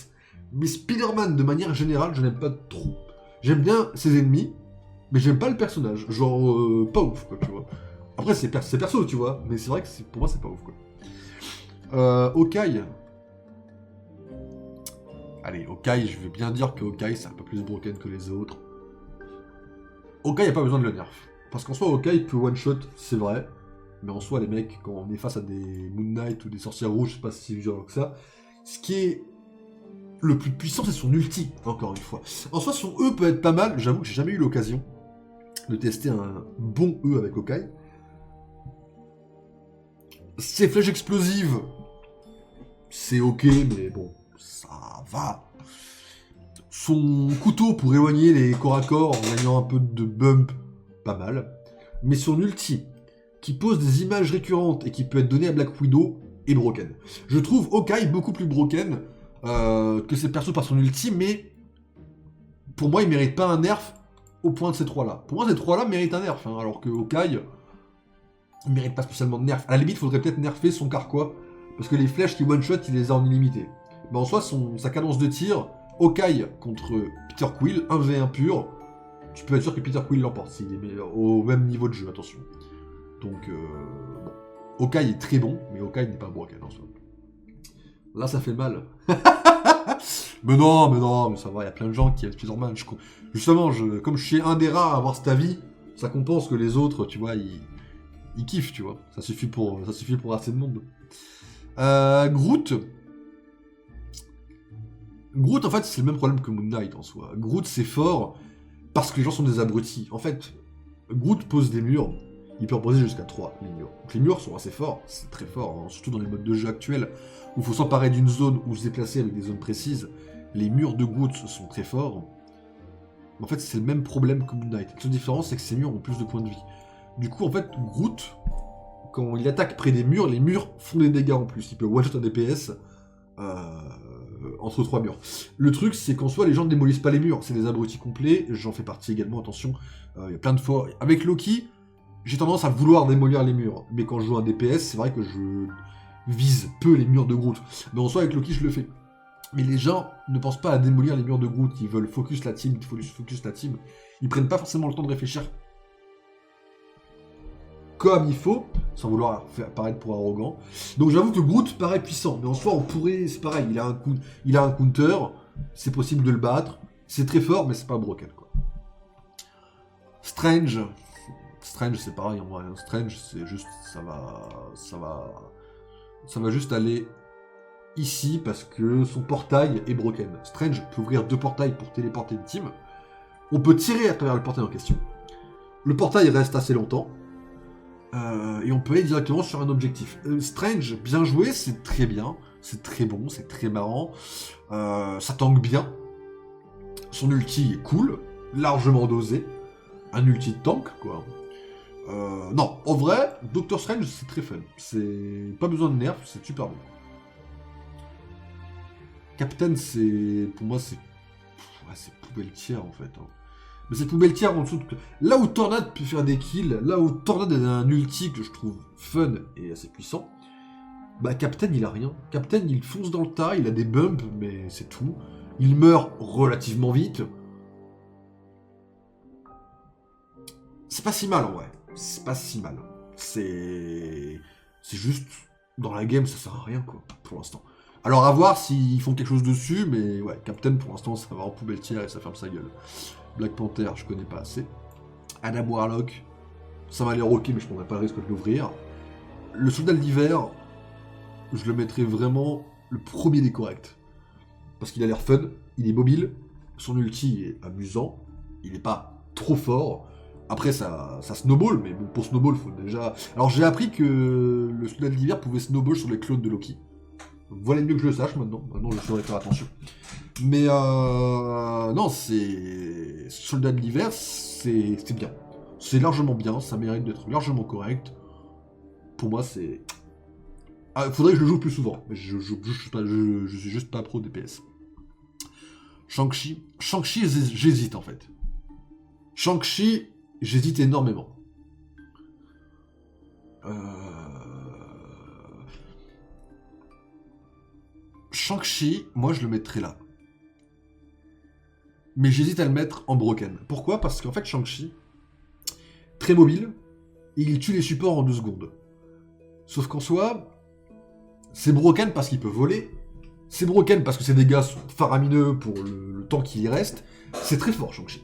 mais Spider-Man de manière générale, je n'aime pas trop. J'aime bien ses ennemis, mais j'aime pas le personnage. Genre, pas ouf, quoi, tu vois. Après, c'est perso, tu vois, mais c'est vrai que pour moi, c'est pas ouf, quoi. Hawkeye. Allez, Hawkeye, je vais bien dire que Hawkeye, c'est un peu plus broken que les autres. Hawkeye a pas besoin de le nerf. Parce qu'en soi, Hawkeye peut one-shot, c'est vrai. Mais en soi, les mecs, quand on est face à des Moon Knight ou des sorcières rouges, c'est pas si violent que ça. Ce qui est le plus puissant, c'est son ulti, encore une fois. En soi, son E peut être pas mal. J'avoue que j'ai jamais eu l'occasion de tester un bon E avec Hawkeye. Ses flèches explosives, c'est ok, mais bon, ça va. Son couteau pour éloigner les corps à corps en gagnant un peu de bump, pas mal. Mais son ulti, qui pose des images récurrentes et qui peut être donné à Black Widow, est broken. Je trouve Hawkeye beaucoup plus broken que ses persos par son ulti, mais pour moi, il mérite pas un nerf au point de ces trois-là. Pour moi, ces trois-là méritent un nerf, hein, alors que Hawkeye, il mérite pas spécialement de nerf. À la limite, il faudrait peut-être nerfer son carquois, parce que les flèches qui one-shot, il les a en illimité. Mais en soi, sa cadence de tir, Hawkeye contre Peter Quill, 1v1 pur, tu peux être sûr que Peter Quill l'emporte, s'il est au même niveau de jeu, attention. Donc, bon. Hawkeye est très bon, mais Hawkeye n'est pas broken en soi. Là, ça fait mal. mais non, mais ça va, il y a plein de gens qui aiment Spider-Man. Justement, comme je suis un des rares à avoir cet avis, ça compense que les autres, tu vois, ils kiffent, tu vois. Ça suffit pour assez de monde. Groot. Groot, en fait, c'est le même problème que Moon Knight en soi. Groot, c'est fort parce que les gens sont des abrutis. En fait, Groot pose des murs. Il peut en poser jusqu'à 3, les murs. Donc les murs sont assez forts, c'est très fort, hein, surtout dans les modes de jeu actuels, où il faut s'emparer d'une zone ou se déplacer avec des zones précises. Les murs de Groot sont très forts. En fait, c'est le même problème que Moon Knight. La seule différence, c'est que ces murs ont plus de points de vie. Du coup, en fait, Groot, quand il attaque près des murs, les murs font des dégâts en plus. Il peut one-shot un DPS entre 3 murs. Le truc, c'est qu'en soi, les gens ne démolissent pas les murs. C'est des abrutis complets, j'en fais partie également, attention. Il y a plein de fois... Avec Loki, j'ai tendance à vouloir démolir les murs. Mais quand je joue un DPS, c'est vrai que je vise peu les murs de Groot. Mais en soi, avec Loki, je le fais. Mais les gens ne pensent pas à démolir les murs de Groot. Ils veulent focus la team, Ils prennent pas forcément le temps de réfléchir comme il faut, sans vouloir faire paraître pour arrogant. Donc j'avoue que Groot paraît puissant, mais en soi on pourrait, c'est pareil, il a un counter, c'est possible de le battre, c'est très fort, mais c'est pas broken quoi. Strange c'est pareil en vrai, Strange c'est juste, ça va juste aller ici parce que son portail est broken. Strange peut ouvrir 2 portails pour téléporter une team. On peut tirer à travers le portail en question. Le portail reste assez longtemps. Et on peut aller directement sur un objectif. Strange, bien joué, c'est très bien. C'est très bon, c'est très marrant. Ça tank bien. Son ulti est cool, largement dosé. Un ulti de tank, quoi. Non, en vrai, Doctor Strange, c'est très fun. C'est pas besoin de nerfs, c'est super bon. Captain, c'est... Pour moi, c'est... Ouais, c'est poubelle tiers, en fait. Hein. Mais c'est poubelle tiers en dessous de... Là où Tornade peut faire des kills, là où Tornade a un ulti que je trouve fun et assez puissant, bah Captain, il a rien. Captain, il fonce dans le tas, il a des bumps, mais c'est tout. Il meurt relativement vite. C'est pas si mal, en vrai. C'est pas si mal. C'est juste... Dans la game, ça sert à rien, quoi, pour l'instant. Alors à voir s'ils font quelque chose dessus, mais ouais, Captain, pour l'instant, ça va en poubelle tiers et ça ferme sa gueule. Black Panther, je connais pas assez. Adam Warlock, ça m'a l'air ok, mais je prendrais pas le risque de l'ouvrir. Le soldat de l'hiver, je le mettrais vraiment le premier des corrects. Parce qu'il a l'air fun, il est mobile, son ulti est amusant, il est pas trop fort. Après, ça snowball, mais bon, pour snowball, faut déjà... Alors j'ai appris que le soldat de l'hiver pouvait snowball sur les clones de Loki. Voilà mieux que je le sache maintenant. Maintenant, je saurais faire attention. Mais non, c'est... Soldat de l'hiver, c'est bien. C'est largement bien, ça mérite d'être largement correct. Pour moi, c'est... Ah, faudrait que je le joue plus souvent. Mais je suis juste pas pro DPS. Shang-Chi. Shang-Chi, j'hésite en fait. Shang-Chi, j'hésite énormément. Shang-Chi, moi je le mettrais là. Mais j'hésite à le mettre en broken. Pourquoi? Parce qu'en fait, Shang-Chi, très mobile, il tue les supports en 2 secondes. Sauf qu'en soi, c'est broken parce qu'il peut voler, c'est broken parce que ses dégâts sont faramineux pour le temps qu'il y reste, c'est très fort, Shang-Chi.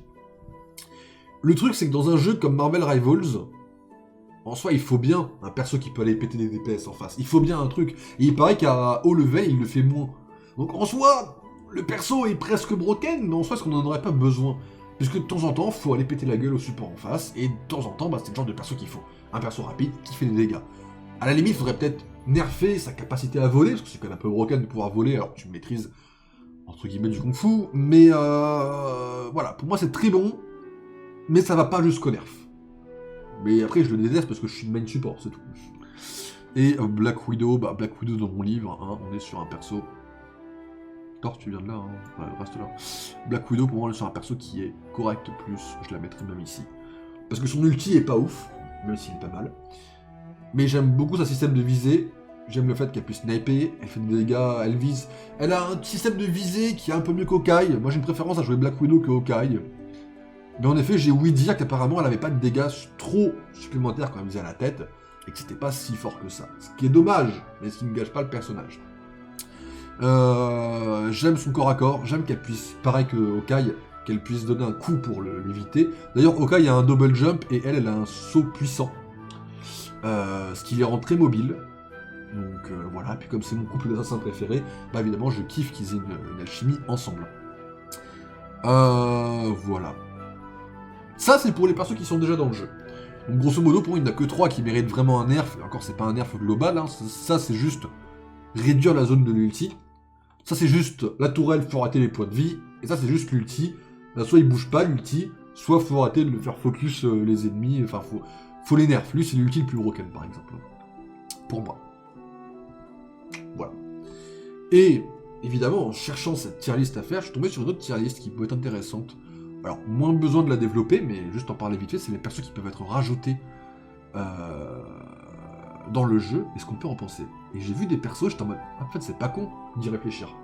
Le truc, c'est que dans un jeu comme Marvel Rivals, en soi, il faut bien un perso qui peut aller péter des DPS en face. Il faut bien un truc. Et il paraît qu'à haut level, il le fait moins. Donc en soi, le perso est presque broken, mais en soi, est-ce qu'on n'en aurait pas besoin? Puisque de temps en temps, il faut aller péter la gueule au support en face, et de temps en temps, bah, c'est le genre de perso qu'il faut. Un perso rapide qui fait des dégâts. À la limite, il faudrait peut-être nerfer sa capacité à voler, parce que c'est quand même un peu broken de pouvoir voler alors que tu maîtrises, entre guillemets, du kung-fu. Mais voilà, pour moi, c'est très bon, mais ça va pas jusqu'au nerf. Mais après, je le déteste parce que je suis main support, c'est tout. Et Black Widow, bah Black Widow dans mon livre, hein, on est sur un perso... Thor, tu viens de là, hein, ouais, reste là. Black Widow, pour moi, on est sur un perso qui est correct plus, je la mettrais même ici. Parce que son ulti est pas ouf, même s'il est pas mal. Mais j'aime beaucoup sa système de visée, j'aime le fait qu'elle puisse sniper, elle fait des dégâts, elle vise... Elle a un système de visée qui est un peu mieux qu'Hawkeye, moi j'ai une préférence à jouer Black Widow que Hawkeye. Mais en effet, j'ai ouï dire qu'apparemment elle avait pas de dégâts trop supplémentaires quand elle visait à la tête, et que c'était pas si fort que ça. Ce qui est dommage, mais ce qui ne gâche pas le personnage. J'aime son corps à corps, j'aime qu'elle puisse, pareil que Hawkeye, qu'elle puisse donner un coup pour l'éviter. D'ailleurs, Hawkeye a un double jump et elle a un saut puissant. Ce qui les rend très mobiles. Donc voilà, puis comme c'est mon couple d'assassins préféré, bah évidemment je kiffe qu'ils aient une alchimie ensemble. Voilà. Ça c'est pour les persos qui sont déjà dans le jeu. Donc grosso modo, pour moi, il n'y en a que 3 qui méritent vraiment un nerf. Et encore, c'est pas un nerf global, hein. Ça c'est juste réduire la zone de l'ulti. Ça c'est juste la tourelle, faut rater les points de vie. Et ça c'est juste l'ulti. Là, soit il bouge pas l'ulti, soit faut rater de le faire focus les ennemis. Enfin, faut les nerfs. Lui c'est l'ulti le plus broken par exemple. Pour moi. Voilà. Et évidemment, en cherchant cette tier list à faire, je suis tombé sur une autre tier list qui peut être intéressante. Alors, moins besoin de la développer, mais juste en parler vite fait, c'est les persos qui peuvent être rajoutés dans le jeu, et ce qu'on peut en penser. Et j'ai vu des persos, j'étais en mode, en fait, c'est pas con d'y réfléchir.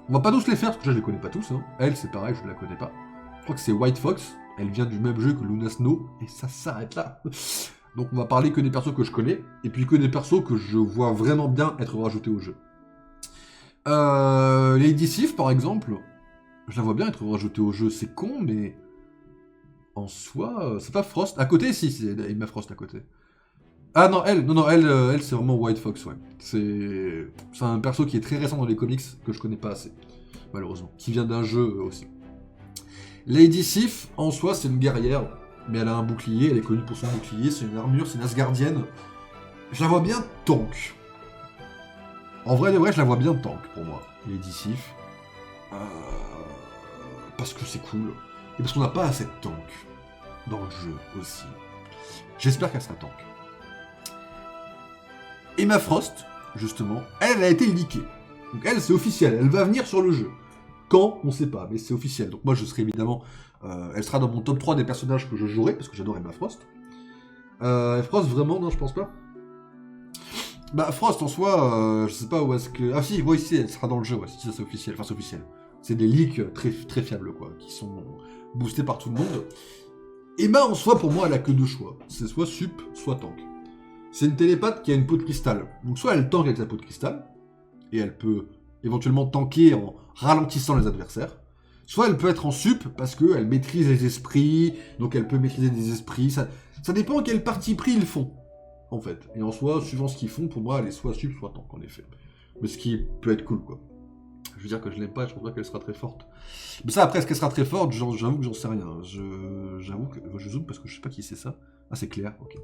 On va pas tous les faire, parce que je les connais pas tous. Hein. Elle, c'est pareil, je la connais pas. Je crois que c'est White Fox, elle vient du même jeu que Luna Snow, et ça s'arrête là. Donc on va parler que des persos que je connais, et puis que des persos que je vois vraiment bien être rajoutés au jeu. Lady Sif, par exemple, je la vois bien être rajoutée au jeu, c'est con, mais... En soi, c'est pas Frost. À côté, si, il met Frost à côté. Ah non, elle c'est vraiment White Fox, ouais. C'est un perso qui est très récent dans les comics, que je connais pas assez, malheureusement. Qui vient d'un jeu aussi. Lady Sif, en soi, c'est une guerrière, mais elle a un bouclier, elle est connue pour son bouclier, c'est une armure, c'est une Asgardienne. Je la vois bien tank. En vrai de vrai, je la vois bien tank, pour moi, Lady Sif. parce que c'est cool, et parce qu'on n'a pas assez de tank dans le jeu aussi. J'espère qu'elle sera tank. Emma Frost, justement, elle a été leakée. Donc elle, c'est officiel, elle va venir sur le jeu. Quand, on sait pas, mais c'est officiel. Donc moi, je serai évidemment... elle sera dans mon top 3 des personnages que je jouerai, parce que j'adore Emma Frost. Frost, vraiment, non, je pense pas. Bah, Frost, en soi, je sais pas où est-ce que... Ah si, oui, si, elle sera dans le jeu, ouais, si ça c'est officiel. Enfin, c'est officiel. C'est des leaks très, très fiables, quoi, qui sont boostés par tout le monde. Emma, en soi, pour moi, elle a que deux choix. C'est soit sup, soit tank. C'est une télépathe qui a une peau de cristal. Donc soit elle tank avec sa peau de cristal, et elle peut éventuellement tanker en ralentissant les adversaires. Soit elle peut être en sup, parce qu'elle maîtrise les esprits, donc elle peut maîtriser des esprits. Ça dépend quel parti pris ils font, en fait. Et en soi, suivant ce qu'ils font, pour moi, elle est soit sup, soit tank, en effet. Mais ce qui peut être cool, quoi. Je veux dire que je l'aime pas, je pense pas qu'elle sera très forte. Mais ça, après, est-ce qu'elle sera très forte? J'avoue que j'en sais rien. J'avoue que... Je zoome parce que je sais pas qui c'est ça. Ah, c'est clair, ok.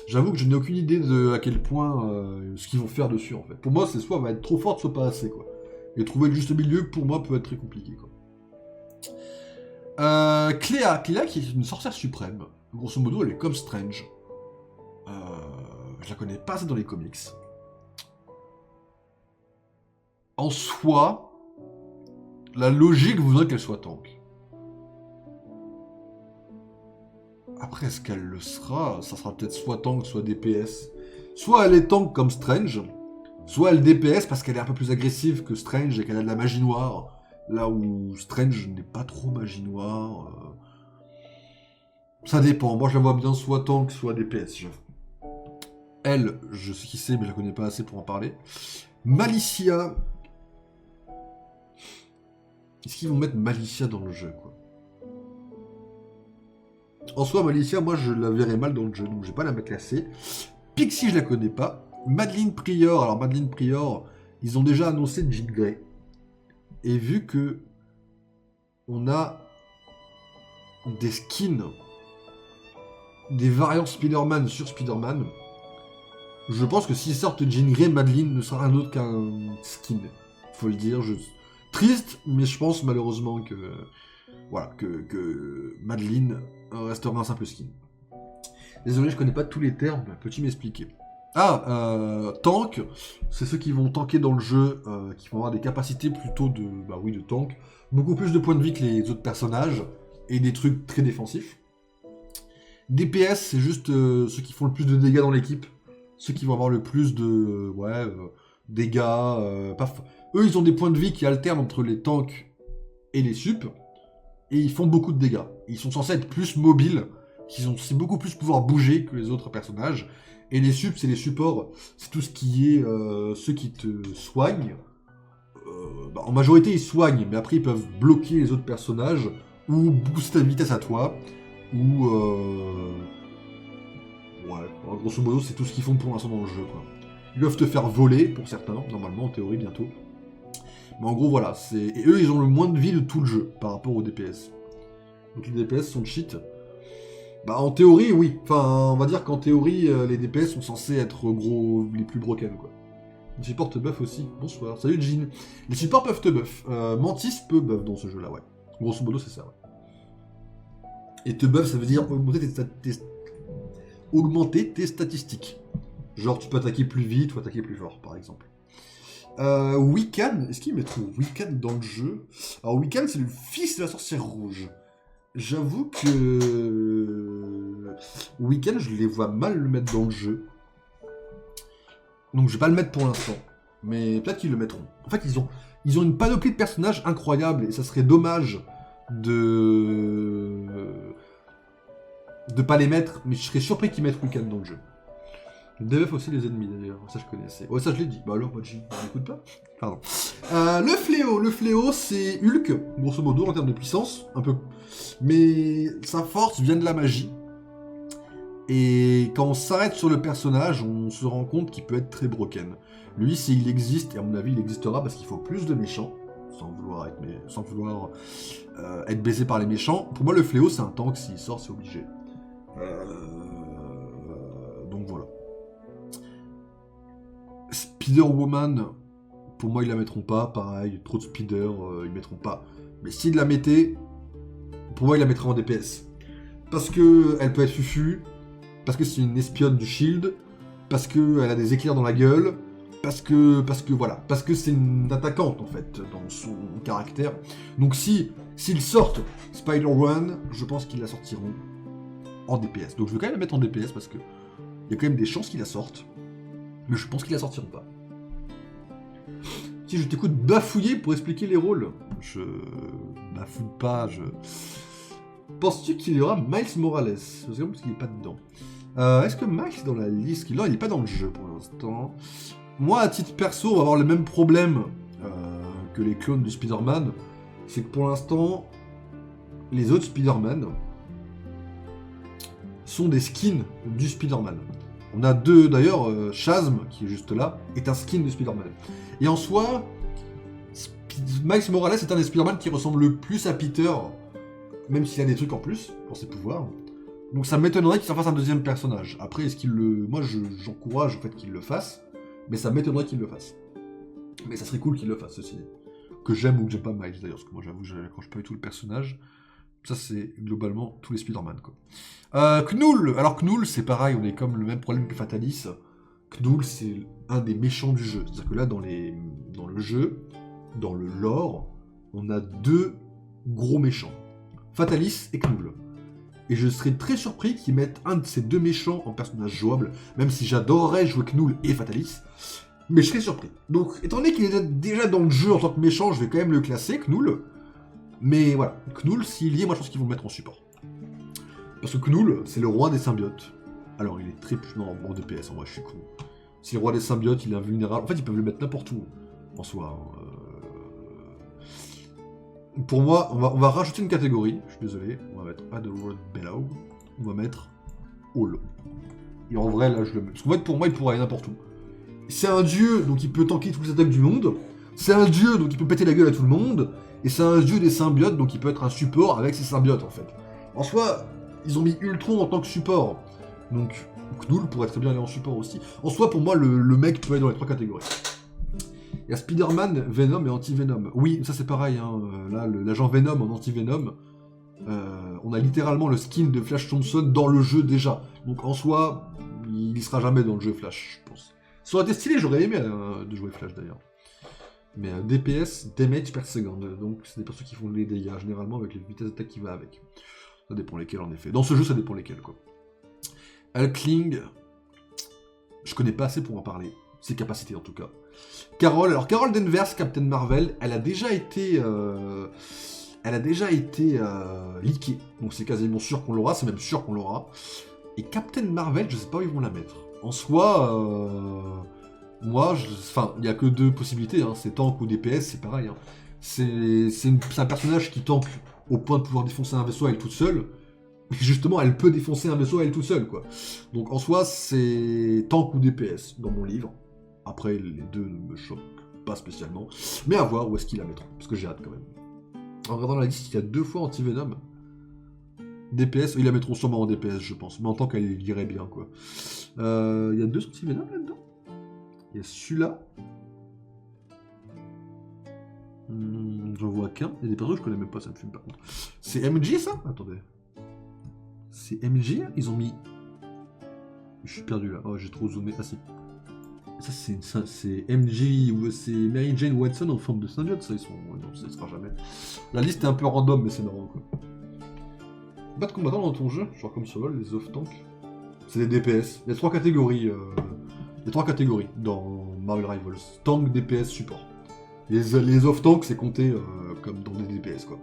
J'avoue que je n'ai aucune idée de à quel point ce qu'ils vont faire dessus, en fait. Pour moi, c'est soit elle va être trop forte, soit pas assez, quoi. Et trouver le juste milieu, pour moi, peut être très compliqué, quoi. Cléa qui est une sorcière suprême. Grosso modo, elle est comme Strange. Je la connais pas assez dans les comics. En soi, la logique voudrait qu'elle soit tank. Après, est-ce qu'elle le sera? Ça sera peut-être soit tank, soit DPS. Soit elle est tank comme Strange, soit elle DPS parce qu'elle est un peu plus agressive que Strange et qu'elle a de la magie noire. Là où Strange n'est pas trop magie noire. Ça dépend. Moi, je la vois bien soit tank, soit DPS, j'avoue. Elle, je sais qui c'est, mais je la connais pas assez pour en parler. Malicia. Est-ce qu'ils vont mettre Malicia dans le jeu, quoi? En soi, Malicia, moi, je la verrais mal dans le jeu, donc je vais pas la mettre classée. Pixie, je la connais pas. Madeline Prior, alors Madeline Prior, ils ont déjà annoncé Jean Grey. Et vu que on a des skins, des variantes Spider-Man sur Spider-Man, je pense que s'ils sortent Jean Grey, Madeline ne sera rien d'autre qu'un skin. Faut le dire, triste, mais je pense malheureusement que... Voilà, que Madeline restera un simple skin. Désolé, je connais pas tous les termes, peux-tu m'expliquer? Tank, c'est ceux qui vont tanker dans le jeu, qui vont avoir des capacités plutôt de tank, beaucoup plus de points de vie que les autres personnages, et des trucs très défensifs. DPS, c'est juste ceux qui font le plus de dégâts dans l'équipe, ceux qui vont avoir le plus de dégâts. Eux, ils ont des points de vie qui alternent entre les tanks et les sups, et ils font beaucoup de dégâts. Ils sont censés être plus mobiles, ils ont censés beaucoup plus pouvoir bouger que les autres personnages. Et les sups, c'est les supports, c'est tout ce qui est ceux qui te soignent. En majorité, ils soignent, mais après, ils peuvent bloquer les autres personnages, ou booster ta vitesse à toi, ou... grosso modo, c'est tout ce qu'ils font pour l'instant dans le jeu, quoi. Ils peuvent te faire voler, pour certains, normalement, en théorie, bientôt. Mais en gros, voilà, et eux, ils ont le moins de vie de tout le jeu, par rapport aux DPS. Donc les DPS sont cheat. En théorie, oui. Enfin, on va dire qu'en théorie, les DPS sont censés être les plus broken, quoi. Les supports te buff aussi. Bonsoir. Salut, Jean. Les supports peuvent te buff. Mantis peut buff dans ce jeu-là, ouais. Grosso modo, c'est ça, ouais. Et te buff, ça veut dire augmenter tes statistiques. Genre, tu peux attaquer plus vite ou attaquer plus fort, par exemple. Wiccan, est-ce qu'ils mettront Wiccan dans le jeu? Alors, Wiccan, c'est le fils de la sorcière rouge. J'avoue que... Wiccan, je les vois mal le mettre dans le jeu. Donc je vais pas le mettre pour l'instant. Mais peut-être qu'ils le mettront. En fait, ils ont une panoplie de personnages incroyables. Et ça serait dommage de pas les mettre. Mais je serais surpris qu'ils mettent Wiccan dans le jeu. Debuff aussi les ennemis d'ailleurs. Ça je connaissais. Ouais, ça je l'ai dit. Bah alors, Moji, n'écoute pas. Pardon. Le fléau, c'est Hulk, grosso modo, en termes de puissance. Un peu. Mais sa force vient de la magie. Et quand on s'arrête sur le personnage, on se rend compte qu'il peut être très broken. Lui, s'il existe, et à mon avis, il existera parce qu'il faut plus de méchants, sans vouloir être baisé par les méchants. Pour moi, le fléau, c'est un tank. S'il sort, c'est obligé. Donc voilà. Spider-Woman, pour moi, ils la mettront pas. Pareil, trop de Spider, ils mettront pas. Mais s'ils la mettaient, pour moi, il la mettrait en DPS. Parce que elle peut être fufu, parce que c'est une espionne du Shield, parce qu'elle a des éclairs dans la gueule, parce que c'est une attaquante en fait, dans son caractère. Donc s'ils sortent Spider-Man, je pense qu'ils la sortiront en DPS. Donc je vais quand même la mettre en DPS parce que il y a quand même des chances qu'ils la sortent, mais je pense qu'ils la sortiront pas. Si je t'écoute bafouiller pour expliquer les rôles, je bafouille pas, Penses-tu qu'il y aura Miles Morales? Je sais pas parce qu'il n'est pas dedans. Est-ce que Miles est dans la liste? Non, il n'est pas dans le jeu pour l'instant. Moi, à titre perso, on va avoir le même problème que les clones du Spider-Man. C'est que pour l'instant, les autres Spider-Man sont des skins du Spider-Man. On a deux, d'ailleurs, Shazam, qui est juste là, est un skin de Spider-Man. Et en soi, Miles Morales est un des Spider-Man qui ressemble le plus à Peter, même s'il a des trucs en plus pour ses pouvoirs. Donc ça m'étonnerait qu'il s'en fasse un deuxième personnage. Après, est-ce qu'il le... Moi, j'encourage au fait qu'il le fasse, mais ça m'étonnerait qu'il le fasse. Mais ça serait cool qu'il le fasse, ceci dit. Que j'aime ou que j'aime pas Miles, d'ailleurs, parce que moi, j'avoue, quand je peux tout le personnage, ça, c'est globalement tous les Spider-Man, quoi. Knull. Alors Knull, c'est pareil, on est comme le même problème que Fatalis. Knull, c'est un des méchants du jeu. C'est-à-dire que là, dans le jeu, dans le lore, on a deux gros méchants. Fatalis et Knull. Et je serais très surpris qu'ils mettent un de ces deux méchants en personnage jouable, même si j'adorerais jouer Knull et Fatalis, mais je serais surpris. Donc, étant donné qu'il est déjà dans le jeu en tant que méchant, je vais quand même le classer, Knull. Mais voilà, Knull, s'il y est, moi je pense qu'ils vont le mettre en support. Parce que Knull, c'est le roi des symbiotes. Alors, il est très plus... Non, en DPS, en vrai, je suis con. C'est le roi des symbiotes, il est invulnérable. En fait, ils peuvent le mettre n'importe où, en soi. Pour moi, on va rajouter une catégorie. Je suis désolé. On va mettre Add a Word Below. On va mettre All. Et en vrai, là, je le mets. Parce qu'en fait, pour moi, il pourrait aller n'importe où. C'est un dieu, donc il peut tanker toutes les attaques du monde. C'est un dieu, donc il peut péter la gueule à tout le monde. Et c'est un dieu des symbiotes, donc il peut être un support avec ses symbiotes, en fait. En soi, ils ont mis Ultron en tant que support. Donc, Knull pourrait très bien aller en support aussi. En soi, pour moi, le mec peut aller dans les trois catégories. Il y a Spider-Man, Venom et Anti-Venom. Oui, ça c'est pareil, hein. Là, l'agent Venom en Anti-Venom, on a littéralement le skin de Flash Thompson dans le jeu déjà. Donc en soi, il sera jamais dans le jeu Flash, je pense. Ça aurait été stylé, j'aurais aimé de jouer Flash d'ailleurs. Mais DPS, Damage per Second, donc c'est des persos qui font les dégâts, généralement avec les vitesses d'attaque qui va avec. Ça dépend lesquels en effet. Dans ce jeu, ça dépend lesquels, quoi. Hulkling, je connais pas assez pour en parler. Ses capacités en tout cas. Carol, alors Carol Danvers, Captain Marvel, elle a déjà été leakée. Donc c'est quasiment sûr qu'on l'aura, c'est même sûr qu'on l'aura. Et Captain Marvel, je sais pas où ils vont la mettre. En soi, moi, enfin, il n'y a que deux possibilités, hein. C'est tank ou DPS, c'est pareil. Hein. C'est un personnage qui tank au point de pouvoir défoncer un vaisseau à elle toute seule. Mais justement, elle peut défoncer un vaisseau à elle toute seule, quoi. Donc en soi, c'est tank ou DPS dans mon livre. Après, les deux ne me choquent pas spécialement. Mais à voir où est-ce qu'ils la mettront, parce que j'ai hâte quand même. En regardant la liste, il y a 2 fois Anti-Venom. DPS, ils la mettront sûrement en DPS, je pense. Mais en tant qu'elle irait bien, quoi. Il y a 2 Anti-Venom là-dedans. Il y a celui-là. J'en vois qu'un. Il y a des persos que je connais même pas, ça me fume par contre. C'est MJ ça? Attendez. C'est MJ? Ils ont mis... Je suis perdu là. Oh, j'ai trop zoomé. Ah si. Ça, c'est MJ ou c'est Mary Jane Watson en forme de symbiote, ça, ils sont... Ouais, non, ça ne sera jamais. La liste est un peu random, mais c'est marrant, quoi. Pas de combattants dans ton jeu, genre comme Soul, les off-tank. C'est des DPS. Il y a 3 catégories. Il y a 3 catégories dans Marvel Rivals. Tank, DPS, support. Les off-tank, c'est compté comme dans des DPS, quoi.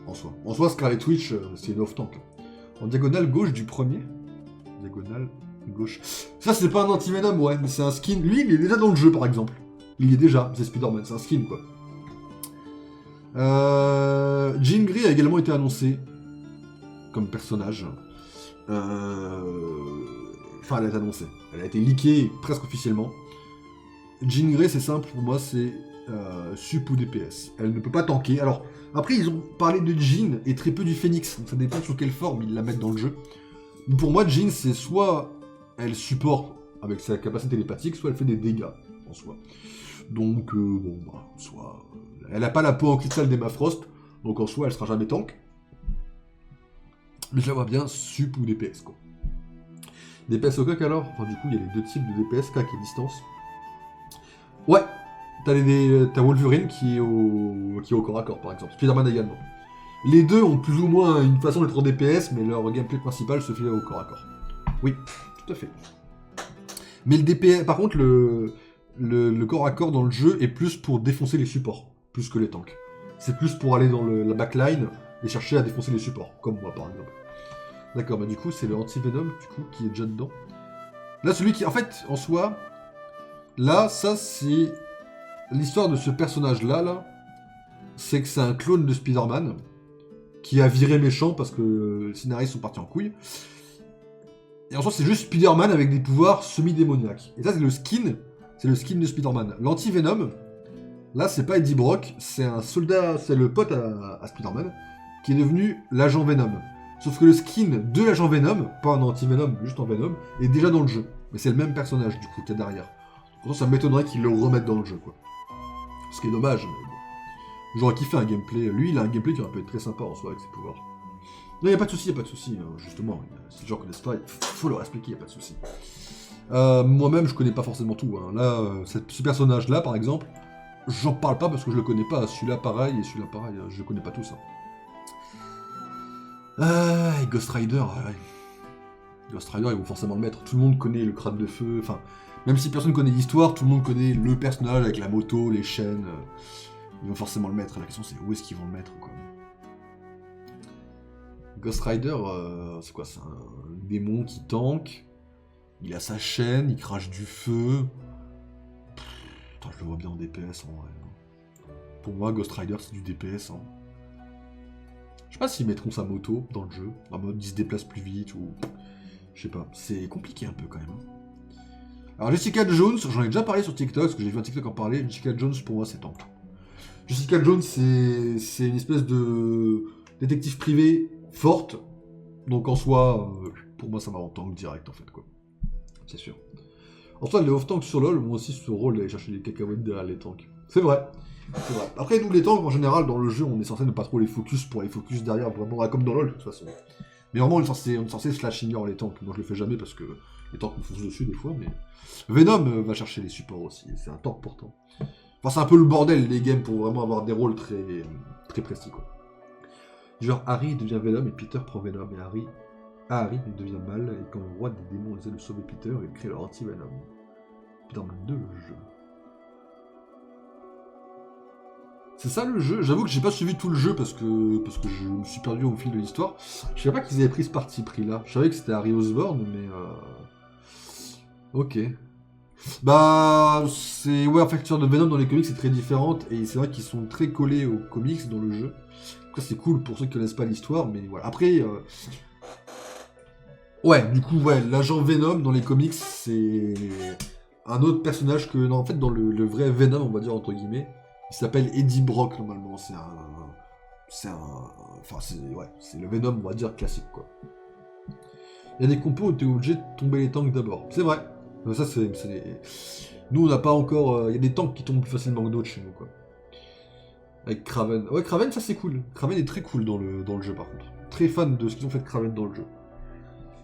En soi, Scarlet Witch, c'est une off-tank. En diagonale gauche du premier. Diagonale gauche. Ça, c'est pas un anti-venom, ouais, mais c'est un skin. Lui, il est déjà dans le jeu, par exemple. Il y est déjà, c'est Spider-Man, c'est un skin, quoi. Jean Grey a également été annoncé comme personnage. Enfin, elle a été annoncée. Elle a été leakée presque officiellement. Jean Grey, c'est simple, pour moi, c'est sup ou DPS. Elle ne peut pas tanker. Alors, après, ils ont parlé de Jean et très peu du Phoenix, donc ça dépend sur quelle forme ils la mettent dans le jeu. Pour moi, Jean, c'est soit elle supporte avec sa capacité télépathique, soit elle fait des dégâts, en soi. Donc, bon, bah, en soi... elle n'a pas la peau en cristal d'Emma Frost, donc en soi, elle sera jamais tank. Mais je la vois bien sup ou DPS, quoi. DPS au coq alors? Enfin, du coup, il y a les deux types de DPS, coq et distance. Ouais, t'as Wolverine qui est au corps à corps, par exemple. Spider-Man également. Les deux ont plus ou moins une façon d'être en DPS, mais leur gameplay principal se fait au corps à corps. Oui, tout à fait. Mais le DPS, par contre, le corps à corps dans le jeu est plus pour défoncer les supports, plus que les tanks. C'est plus pour aller dans la backline et chercher à défoncer les supports, comme moi par exemple. D'accord, bah du coup, c'est le anti-venom, du coup, qui est déjà dedans. Là, celui qui, en fait, en soi, là, ça, c'est l'histoire de ce personnage-là, là, c'est que c'est un clone de Spider-Man qui a viré méchant parce que les scénaristes sont partis en couille. Et en soi, c'est juste Spider-Man avec des pouvoirs semi-démoniaques. Et ça, c'est le skin de Spider-Man. L'anti-Venom, là, c'est pas Eddie Brock, c'est un soldat, c'est le pote à Spider-Man, qui est devenu l'agent Venom. Sauf que le skin de l'agent Venom, pas un anti-Venom, juste en Venom, est déjà dans le jeu. Mais c'est le même personnage, du coup, qu'il y a derrière. Pourtant, ça m'étonnerait qu'ils le remettent dans le jeu, quoi. Ce qui est dommage, mais bon. J'aurais kiffé un gameplay. Lui, il a un gameplay qui aurait pu être très sympa en soi avec ses pouvoirs. Non, y a pas de souci, justement. Si les gens connaissent pas, il faut leur expliquer, y a pas de souci. Moi-même, je connais pas forcément tout. Hein. Là, ce personnage-là, par exemple, j'en parle pas parce que je le connais pas. Celui-là, pareil, et celui-là, pareil. Je le connais pas tous. Et Ghost Rider, ouais. Ghost Rider, ils vont forcément le mettre. Tout le monde connaît le crâne de feu. Enfin, même si personne connaît l'histoire, tout le monde connaît le personnage avec la moto, les chaînes. Ils vont forcément le mettre. La question, c'est où est-ce qu'ils vont le mettre, quoi. Ghost Rider, c'est quoi? C'est un démon qui tank. Il a sa chaîne, il crache du feu. Putain, je le vois bien en DPS en vrai. Pour moi, Ghost Rider, c'est du DPS. Hein. Je sais pas s'ils mettront sa moto dans le jeu, en mode il se déplace plus vite ou. Je sais pas, c'est compliqué un peu quand même. Alors Jessica Jones, j'en ai déjà parlé sur TikTok, parce que j'ai vu un TikTok en parler. Jessica Jones, pour moi, c'est tank. Jessica Jones, c'est une espèce de détective privé forte. Donc en soi, pour moi, ça va en tank direct en fait, quoi. C'est sûr. En soi, les off-tanks sur LoL ont aussi ce rôle d'aller chercher les cacahuètes derrière les tanks. C'est vrai. C'est vrai. Après, nous, les tanks, en général, dans le jeu, on est censé ne pas trop les focus pour les focus derrière, vraiment, comme dans LoL, de toute façon. Mais vraiment, on est censé slash ignore les tanks. Moi, je le fais jamais parce que les tanks me foncent dessus des fois, mais... Venom va chercher les supports aussi, c'est un tank pourtant. Enfin, c'est un peu le bordel, les games, pour vraiment avoir des rôles très, très précis, quoi. Genre, Harry devient Venom et Peter prend Venom, et Harry il devient mal, et quand le roi des démons essaie de sauver Peter, il crée leur anti-Venom. Spider-Man 2, le jeu. C'est ça le jeu? J'avoue que j'ai pas suivi tout le jeu parce que je me suis perdu au fil de l'histoire. Je savais pas qu'ils avaient pris ce parti pris là. Je savais que c'était Harry Osborn, mais ok. Bah, c'est... Ouais, en fait, l'histoire de Venom dans les comics c'est très différente, et c'est vrai qu'ils sont très collés aux comics dans le jeu. Donc c'est cool pour ceux qui connaissent pas l'histoire, mais voilà. Après... Ouais, du coup, ouais, l'agent Venom dans les comics, c'est un autre personnage que... Non, en fait, dans le vrai Venom, on va dire, entre guillemets, il s'appelle Eddie Brock, normalement. Enfin, c'est le Venom, on va dire, classique, quoi. Il y a des compos où t'es obligé de tomber les tanks d'abord. C'est vrai. Ça, c'est... Nous, on n'a pas encore... Il y a des tanks qui tombent plus facilement que d'autres chez nous, quoi. Avec Kraven. Ouais, Kraven, ça, c'est cool. Kraven est très cool dans le jeu, par contre. Très fan de ce qu'ils ont fait de Kraven dans le jeu.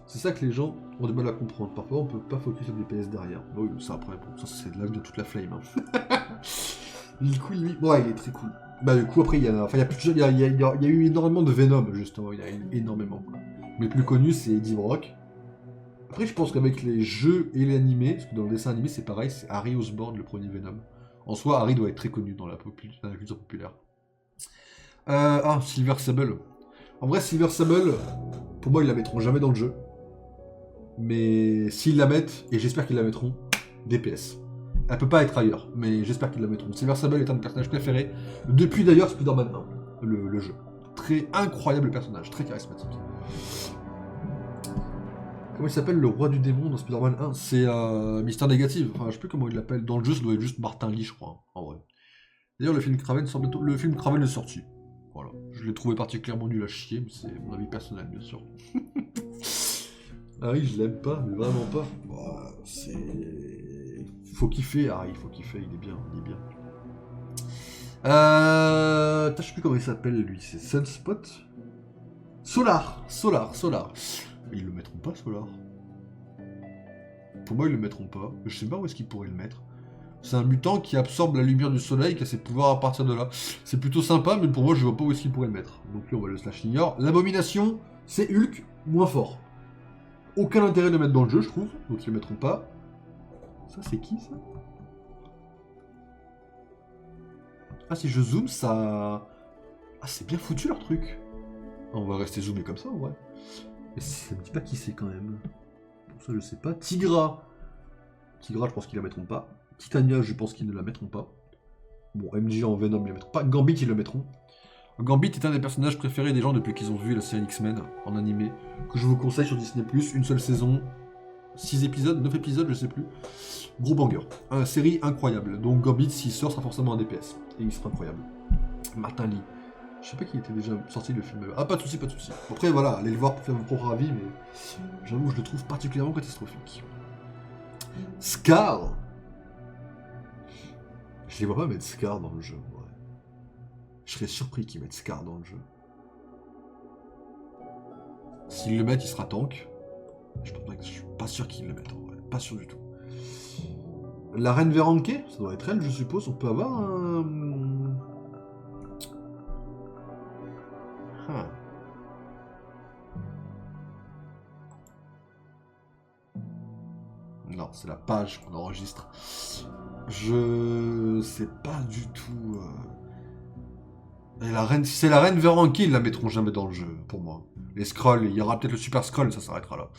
C'est ça que les gens ont du mal à comprendre. Parfois, on peut pas focus sur des PS derrière. Oui, ça après, bon, ça c'est de l'âge de toute la flame. Hein. Du coup, lui, ouais, il est très cool. Bah, du coup, après, il y a eu énormément de Venom, justement. Il y a eu énormément. Quoi. Mais le plus connu, c'est Eddie Brock. Après, je pense qu'avec les jeux et l'animé, parce que dans le dessin animé, c'est pareil, c'est Harry Osborn, le premier Venom. En soi, Harry doit être très connu dans la culture populaire. Silver Sable. En vrai, Silver Sable, pour moi, ils la mettront jamais dans le jeu. Mais s'ils la mettent, et j'espère qu'ils la mettront, DPS. Elle peut pas être ailleurs, mais j'espère qu'ils la mettront. Silver Sable est un de mes personnages préférés, depuis d'ailleurs Spider-Man 1, le jeu. Très incroyable personnage, très charismatique. Comment il s'appelle le roi du démon dans Spider-Man 1? C'est Mister Négative, enfin je sais plus comment il l'appelle. Dans le jeu, ça doit être juste Martin Lee, je crois, hein, en vrai. D'ailleurs, le film Kraven le film Kraven est sorti. Voilà. Je l'ai trouvé particulièrement nul à chier, mais c'est mon avis personnel, bien sûr. Harry, je l'aime pas, mais vraiment pas. Bah, c'est... Faut kiffer, Harry, faut kiffer, il est bien, il est bien. Je sais plus comment il s'appelle, lui, c'est Sunspot? Solar. Mais ils le mettront pas, Solar. Pour moi, ils le mettront pas. Je sais pas où est-ce qu'ils pourraient le mettre. C'est un mutant qui absorbe la lumière du soleil, qui a ses pouvoirs à partir de là. C'est plutôt sympa, mais pour moi, je vois pas où est-ce qu'ils pourraient le mettre. Donc là, on va le slash ignore. L'abomination, c'est Hulk, moins fort. Aucun intérêt de le mettre dans le jeu, je trouve. Donc ils le mettront pas. Ça, c'est qui, ça? Ah, si je zoome, ça... Ah, c'est bien foutu, leur truc. On va rester zoomé comme ça, en vrai. Mais ça me dit pas qui c'est, quand même. Pour ça, je sais pas. Tigra, je pense qu'ils la mettront pas. Titania, je pense qu'ils ne la mettront pas. Bon, MJ en Venom, ils la mettront pas. Gambit, ils le mettront. Gambit est un des personnages préférés des gens depuis qu'ils ont vu la série X-Men en animé, que je vous conseille sur Disney+, une seule saison, 6 épisodes, 9 épisodes, je sais plus. Gros banger. Série incroyable. Donc Gambit, s'il sort, sera forcément un DPS. Et il sera incroyable. Martin Lee. Je sais pas qu'il était déjà sorti le film. Ah, pas de soucis. Après, voilà, allez le voir pour faire vos propres avis, mais j'avoue, je le trouve particulièrement catastrophique. Scar. Je les vois pas mettre Scar dans le jeu. Ouais. Je serais surpris qu'ils mettent Scar dans le jeu. S'ils le mettent, il sera tank. Je suis pas sûr qu'ils le mettent en vrai. Pas sûr du tout. La reine Veranke, ça doit être elle, je suppose. On peut avoir un... Ah. Non, c'est la page qu'on enregistre. Je sais pas du tout. Et la reine, si c'est la reine Veranke, ils la mettront jamais dans le jeu, pour moi. Les scrolls, il y aura peut-être le super scroll, ça s'arrêtera là.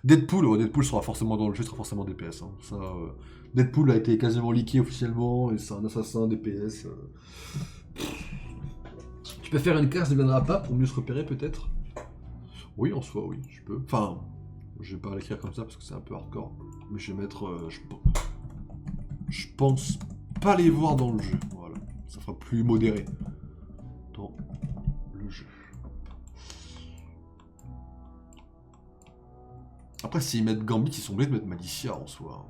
Deadpool, Deadpool sera forcément dans le jeu, sera forcément DPS. Hein. Ça, Deadpool a été quasiment leaké officiellement, et c'est un assassin DPS. Tu peux faire une classe ne viendra pas pour mieux se repérer peut-être. Oui, en soi, oui, je peux. Enfin, je vais pas l'écrire comme ça parce que c'est un peu hardcore. Mais je vais mettre... je pense pas les voir dans le jeu, voilà. Ça sera plus modéré. Dans le jeu. Après, s'ils mettent Gambit, ils sont obligés de mettre Malicia en soi.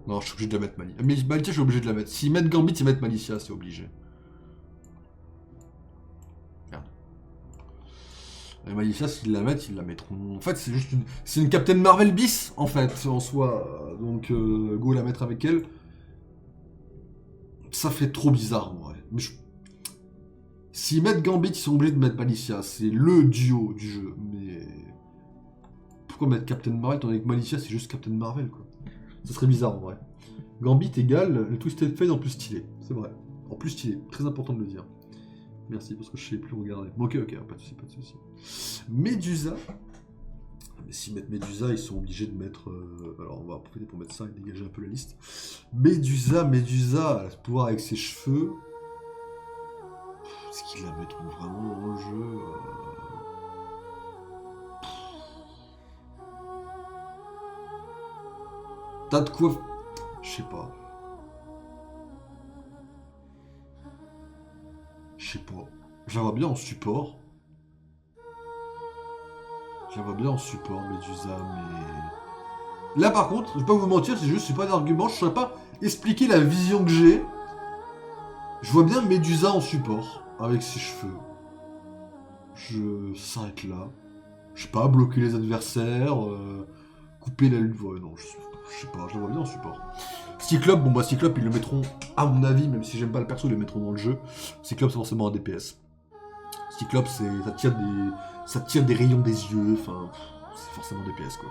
Non, je suis obligé de la mettre Malicia. Mais Malicia, je suis obligé de la mettre. S'ils mettent Gambit, ils mettent Malicia, c'est obligé. Merde. Et Malicia, s'ils la mettent, ils la mettront. En fait, c'est juste une. C'est une Captain Marvel bis, en fait, en soi. Donc, go la mettre avec elle. Ça fait trop bizarre, en vrai. Mais s'ils mettent Gambit, ils sont obligés de mettre Malicia. C'est le duo du jeu. Mais. Pourquoi mettre Captain Marvel tandis que Malicia, c'est juste Captain Marvel, quoi. Ça serait bizarre, en vrai. Gambit égale le Twisted Fate en plus stylé. C'est vrai. En plus stylé. Très important de le dire. Merci, parce que je sais plus regarder. Bon, ok, pas de soucis. Médusa. Mais s'ils mettent Médusa, ils sont obligés de mettre... alors, on va en profiter pour mettre ça et dégager un peu la liste. Médusa, elle a ce pouvoir avec ses cheveux. Est-ce qu'ils la mettront vraiment dans le jeu T'as de quoi... Je sais pas. J'aimerais bien en support. Médusa, mais... Là, par contre, je vais pas vous mentir, c'est juste, c'est pas d'argument, je saurais pas expliquer la vision que j'ai. Je vois bien Médusa en support, avec ses cheveux. Ça s'arrête là. Je sais pas, bloquer les adversaires, couper la lutte, ouais, non, je sais pas, je la vois bien en support. Cyclope, Cyclope, ils le mettront, à mon avis, même si j'aime pas le perso, ils le mettront dans le jeu. Cyclope, c'est forcément un DPS. Cyclope, ça tire des rayons des yeux, enfin, c'est forcément DPS, quoi.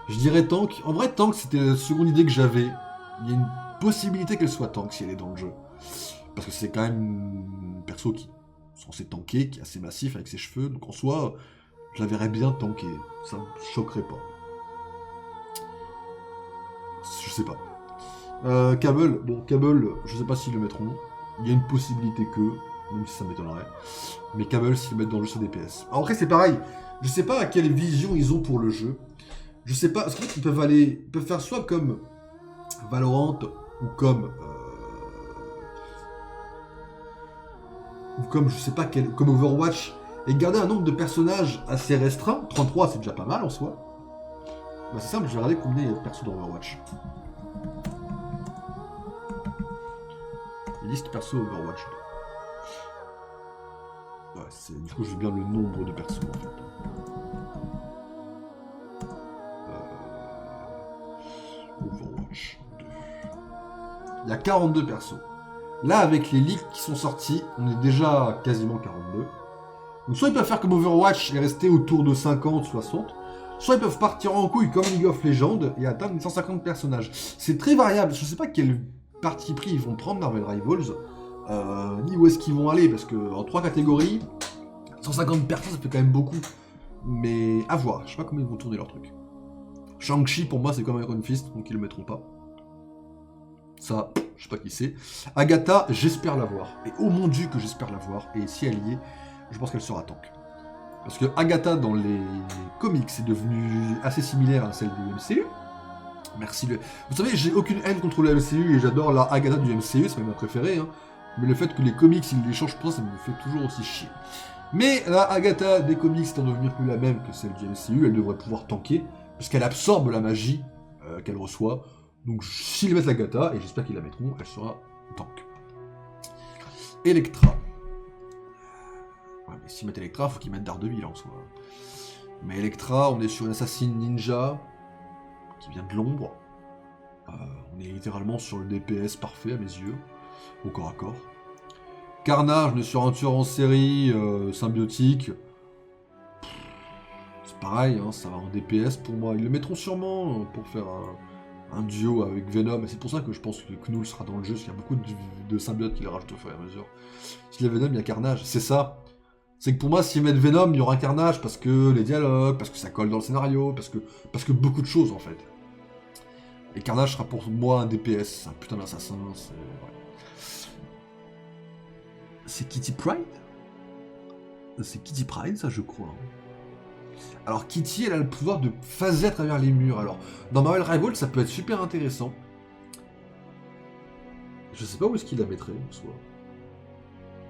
Je dirais tank. En vrai, tank, c'était la seconde idée que j'avais. Il y a une possibilité qu'elle soit tank si elle est dans le jeu. Parce que c'est quand même un perso qui est censé tanker, qui est assez massif avec ses cheveux, donc en soi, je la verrais bien tanker. Ça me choquerait pas. Je sais pas. Cable, je sais pas s'ils le mettront. Il y a une possibilité que, même si ça m'étonnerait. Mais Cable, s'ils le mettent dans le jeu, c'est DPS. Alors après, c'est pareil. Je sais pas à quelle vision ils ont pour le jeu. Je sais pas. Parce qu'en fait, ils peuvent faire soit comme Valorant ou comme je sais pas comme Overwatch et garder un nombre de personnages assez restreint. 33, c'est déjà pas mal en soi. Bah c'est simple, je vais regarder combien il y a de persos dans Overwatch. Liste perso Overwatch. Ouais, du coup, je veux bien le nombre de persos, en fait. Overwatch 2. Il y a 42 persos. Là, avec les leaks qui sont sortis, on est déjà à quasiment 42. Donc soit ils peuvent faire comme Overwatch et rester autour de 50, 60, soit ils peuvent partir en couille comme League of Legends et atteindre les 150 personnages. C'est très variable, je sais pas quel parti pris ils vont prendre Marvel Rivals, ni où est-ce qu'ils vont aller, parce que en 3 catégories, 150 personnes ça fait quand même beaucoup. Mais à voir, je sais pas comment ils vont tourner leur truc. Shang-Chi pour moi c'est comme Iron Fist, donc ils le mettront pas. Ça, je sais pas qui c'est. Agatha, j'espère la voir. Et oh mon dieu que j'espère la voir. Et si elle y est, je pense qu'elle sera tank. Parce que Agatha dans les comics est devenue assez similaire à celle du MCU. Merci le... Vous savez, j'ai aucune haine contre le MCU et j'adore la Agatha du MCU, c'est même ma préférée. Hein. Mais le fait que les comics ils les changent pas, ça me fait toujours aussi chier. Mais la Agatha des comics étant devenue plus la même que celle du MCU, elle devrait pouvoir tanker, puisqu'elle absorbe la magie qu'elle reçoit. Donc s'ils mettent l'Agatha, et j'espère qu'ils la mettront, elle sera tank. Electra. Ouais, mais s'ils mettent Electra, faut qu'ils mettent Daredevil en soi. Mais Electra, on est sur une assassine ninja qui vient de l'ombre. On est littéralement sur le DPS parfait à mes yeux, au corps à corps. Carnage, on est sur un tueur en série symbiotique. C'est pareil, hein, ça va en DPS pour moi. Ils le mettront sûrement pour faire un duo avec Venom, et c'est pour ça que je pense que Knull sera dans le jeu, parce qu'il y a beaucoup de symbiotes qui les rajoutent au fur et à mesure. S'il y a Venom, il y a Carnage, c'est ça. C'est que pour moi, s'ils mettent Venom, il y aura Carnage, parce que les dialogues, parce que ça colle dans le scénario, parce que beaucoup de choses en fait. Et Carnage sera pour moi un DPS, c'est un putain d'assassin, c'est... Ouais. C'est Kitty Pryde ? C'est Kitty Pryde, ça je crois. Alors Kitty, elle a le pouvoir de phaser à travers les murs. Alors, dans Marvel Rivals, ça peut être super intéressant. Je sais pas où est-ce qu'il la mettrait, en soi.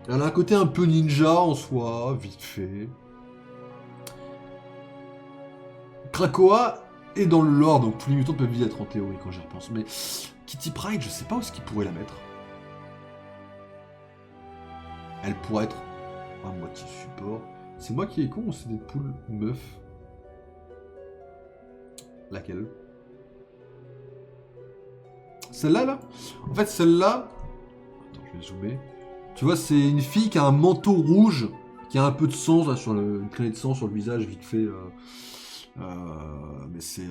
Elle a un côté un peu ninja, en soi, vite fait. Krakoa est dans le lore, donc tous les mutants peuvent y être en théorie, quand j'y repense. Mais Kitty Pryde, je sais pas où est-ce qu'il pourrait la mettre. Elle pourrait être à moitié support. C'est moi qui est con ou c'est Deadpool meuf? Laquelle? Celle-là, là? En fait, celle-là... Attends, je vais zoomer. Tu vois, c'est une fille qui a un manteau rouge, qui a un peu de sang, là, sur une traînée de sang sur le visage, vite fait. Mais c'est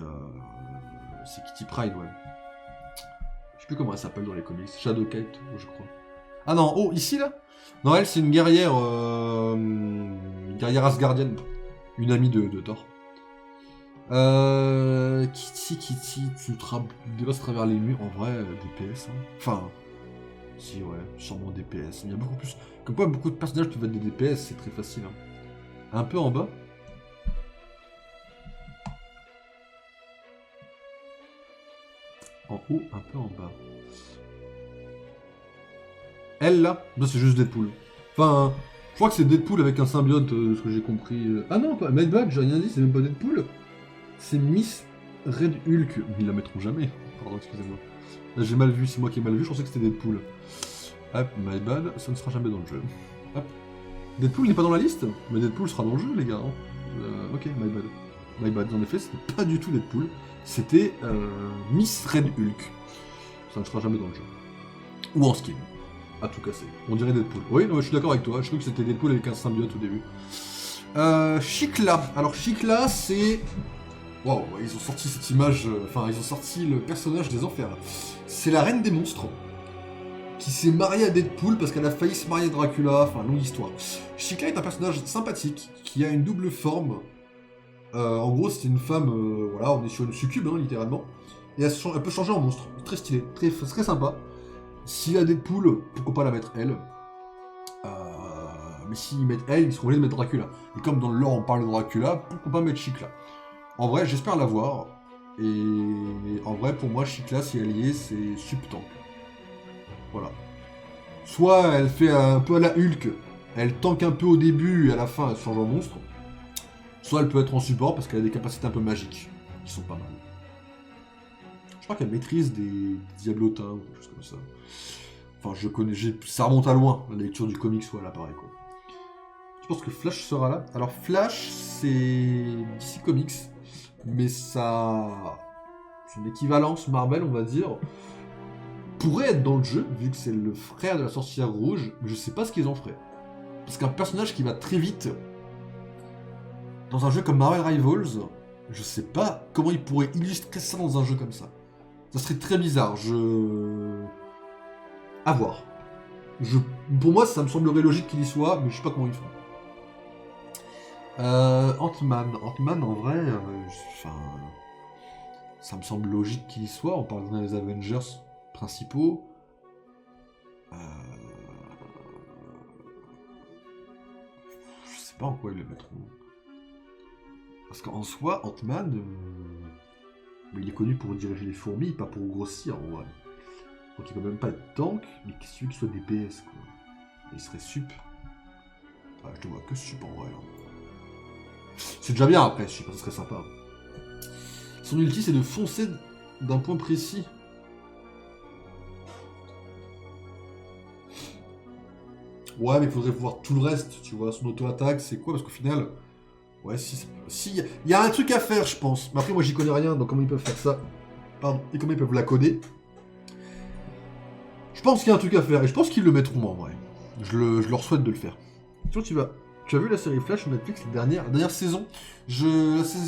Kitty Pryde, ouais. Je sais plus comment elle s'appelle dans les comics. Shadowcat, je crois. Ah non, oh, ici, là? Non, elle, c'est une guerrière... une guerrière asgardienne. Une amie de Thor. Kitty, tu dépasses à travers les murs. En vrai, DPS, hein. Enfin... Si, ouais, sûrement DPS. Il y a beaucoup plus... Comme quoi, beaucoup de personnages peuvent être des DPS, c'est très facile. Hein. Un peu en bas. En haut, un peu en bas. Elle, là, non, c'est juste Deadpool. Enfin, je crois que c'est Deadpool avec un symbiote, de ce que j'ai compris. Ah non, pas Medbug, j'ai rien dit, c'est même pas Deadpool. C'est Miss Red Hulk. Ils la mettront jamais. Pardon, excusez-moi. Là, j'ai mal vu, c'est moi qui ai mal vu, je pensais que c'était Deadpool. Hop, my bad, ça ne sera jamais dans le jeu. Hop. Deadpool n'est pas dans la liste, mais Deadpool sera dans le jeu, les gars. Ok, my bad. My bad, en effet, c'était pas du tout Deadpool. C'était Miss Red Hulk. Ça ne sera jamais dans le jeu. Ou en skin. À tout casser. On dirait Deadpool. Oui, non, je suis d'accord avec toi, je crois que c'était Deadpool avec un symbiote au début. Shikla. Alors Shikla, c'est... Waouh, ils ont sorti cette image... Enfin, ils ont sorti le personnage des enfers. C'est la reine des monstres. Qui s'est mariée à Deadpool parce qu'elle a failli se marier à Dracula. Enfin, longue histoire. Shikla est un personnage sympathique qui a une double forme. En gros, c'est une femme... voilà, on est sur une succube, hein, littéralement. Et elle peut changer en monstre. Très stylé, très sympa. S'il y a Deadpool, pourquoi pas la mettre elle. Mais s'ils mettent elle, ils seront obligés de mettre Dracula. Et comme dans le lore on parle de Dracula, pourquoi pas mettre Shikla. En vrai, j'espère la voir. Et en vrai, pour moi, Shikla, si elle y est, c'est sub-tank. Voilà. Soit elle fait un peu à la Hulk, elle tank un peu au début et à la fin elle se change en monstre. Soit elle peut être en support parce qu'elle a des capacités un peu magiques, qui sont pas mal. Je crois qu'elle maîtrise des diablotins ou quelque chose comme ça. Enfin, je connais, ça remonte à loin, la lecture du comics ou à l'appareil, quoi. Je pense que Flash sera là. Alors Flash, c'est DC Comics, mais ça... son équivalence Marvel, on va dire, pourrait être dans le jeu, vu que c'est le frère de la sorcière rouge, mais je sais pas ce qu'ils en feraient. Parce qu'un personnage qui va très vite, dans un jeu comme Marvel Rivals, je sais pas comment ils pourraient illustrer ça dans un jeu comme ça. Ça serait très bizarre, à voir. Pour moi, ça me semblerait logique qu'il y soit, mais je sais pas comment ils font. Ant-Man. Ant-Man, en vrai, ça me semble logique qu'il y soit. On parle d'un des Avengers principaux. Je sais pas en quoi ils le mettront. Parce qu'en soi, Ant-Man, il est connu pour diriger les fourmis, pas pour grossir en vrai. Donc il peut même pas être tank, mais qu'est-ce qu'il soit DPS quoi. Et il serait sup. Ah, je te vois que sup en vrai. Là. C'est déjà bien après, je sais pas, ça serait sympa. Son ulti c'est de foncer d'un point précis. Ouais, mais il faudrait voir tout le reste, tu vois. Son auto-attaque, c'est quoi? Parce qu'au final, ouais, si, y a un truc à faire, je pense. Mais après, moi, j'y connais rien, donc comment ils peuvent faire ça? Pardon, et comment ils peuvent la coder? Je pense qu'il y a un truc à faire, et je pense qu'ils le mettront en vrai. Je leur souhaite de le faire. Tu as vu la série Flash sur Netflix, la dernière saison?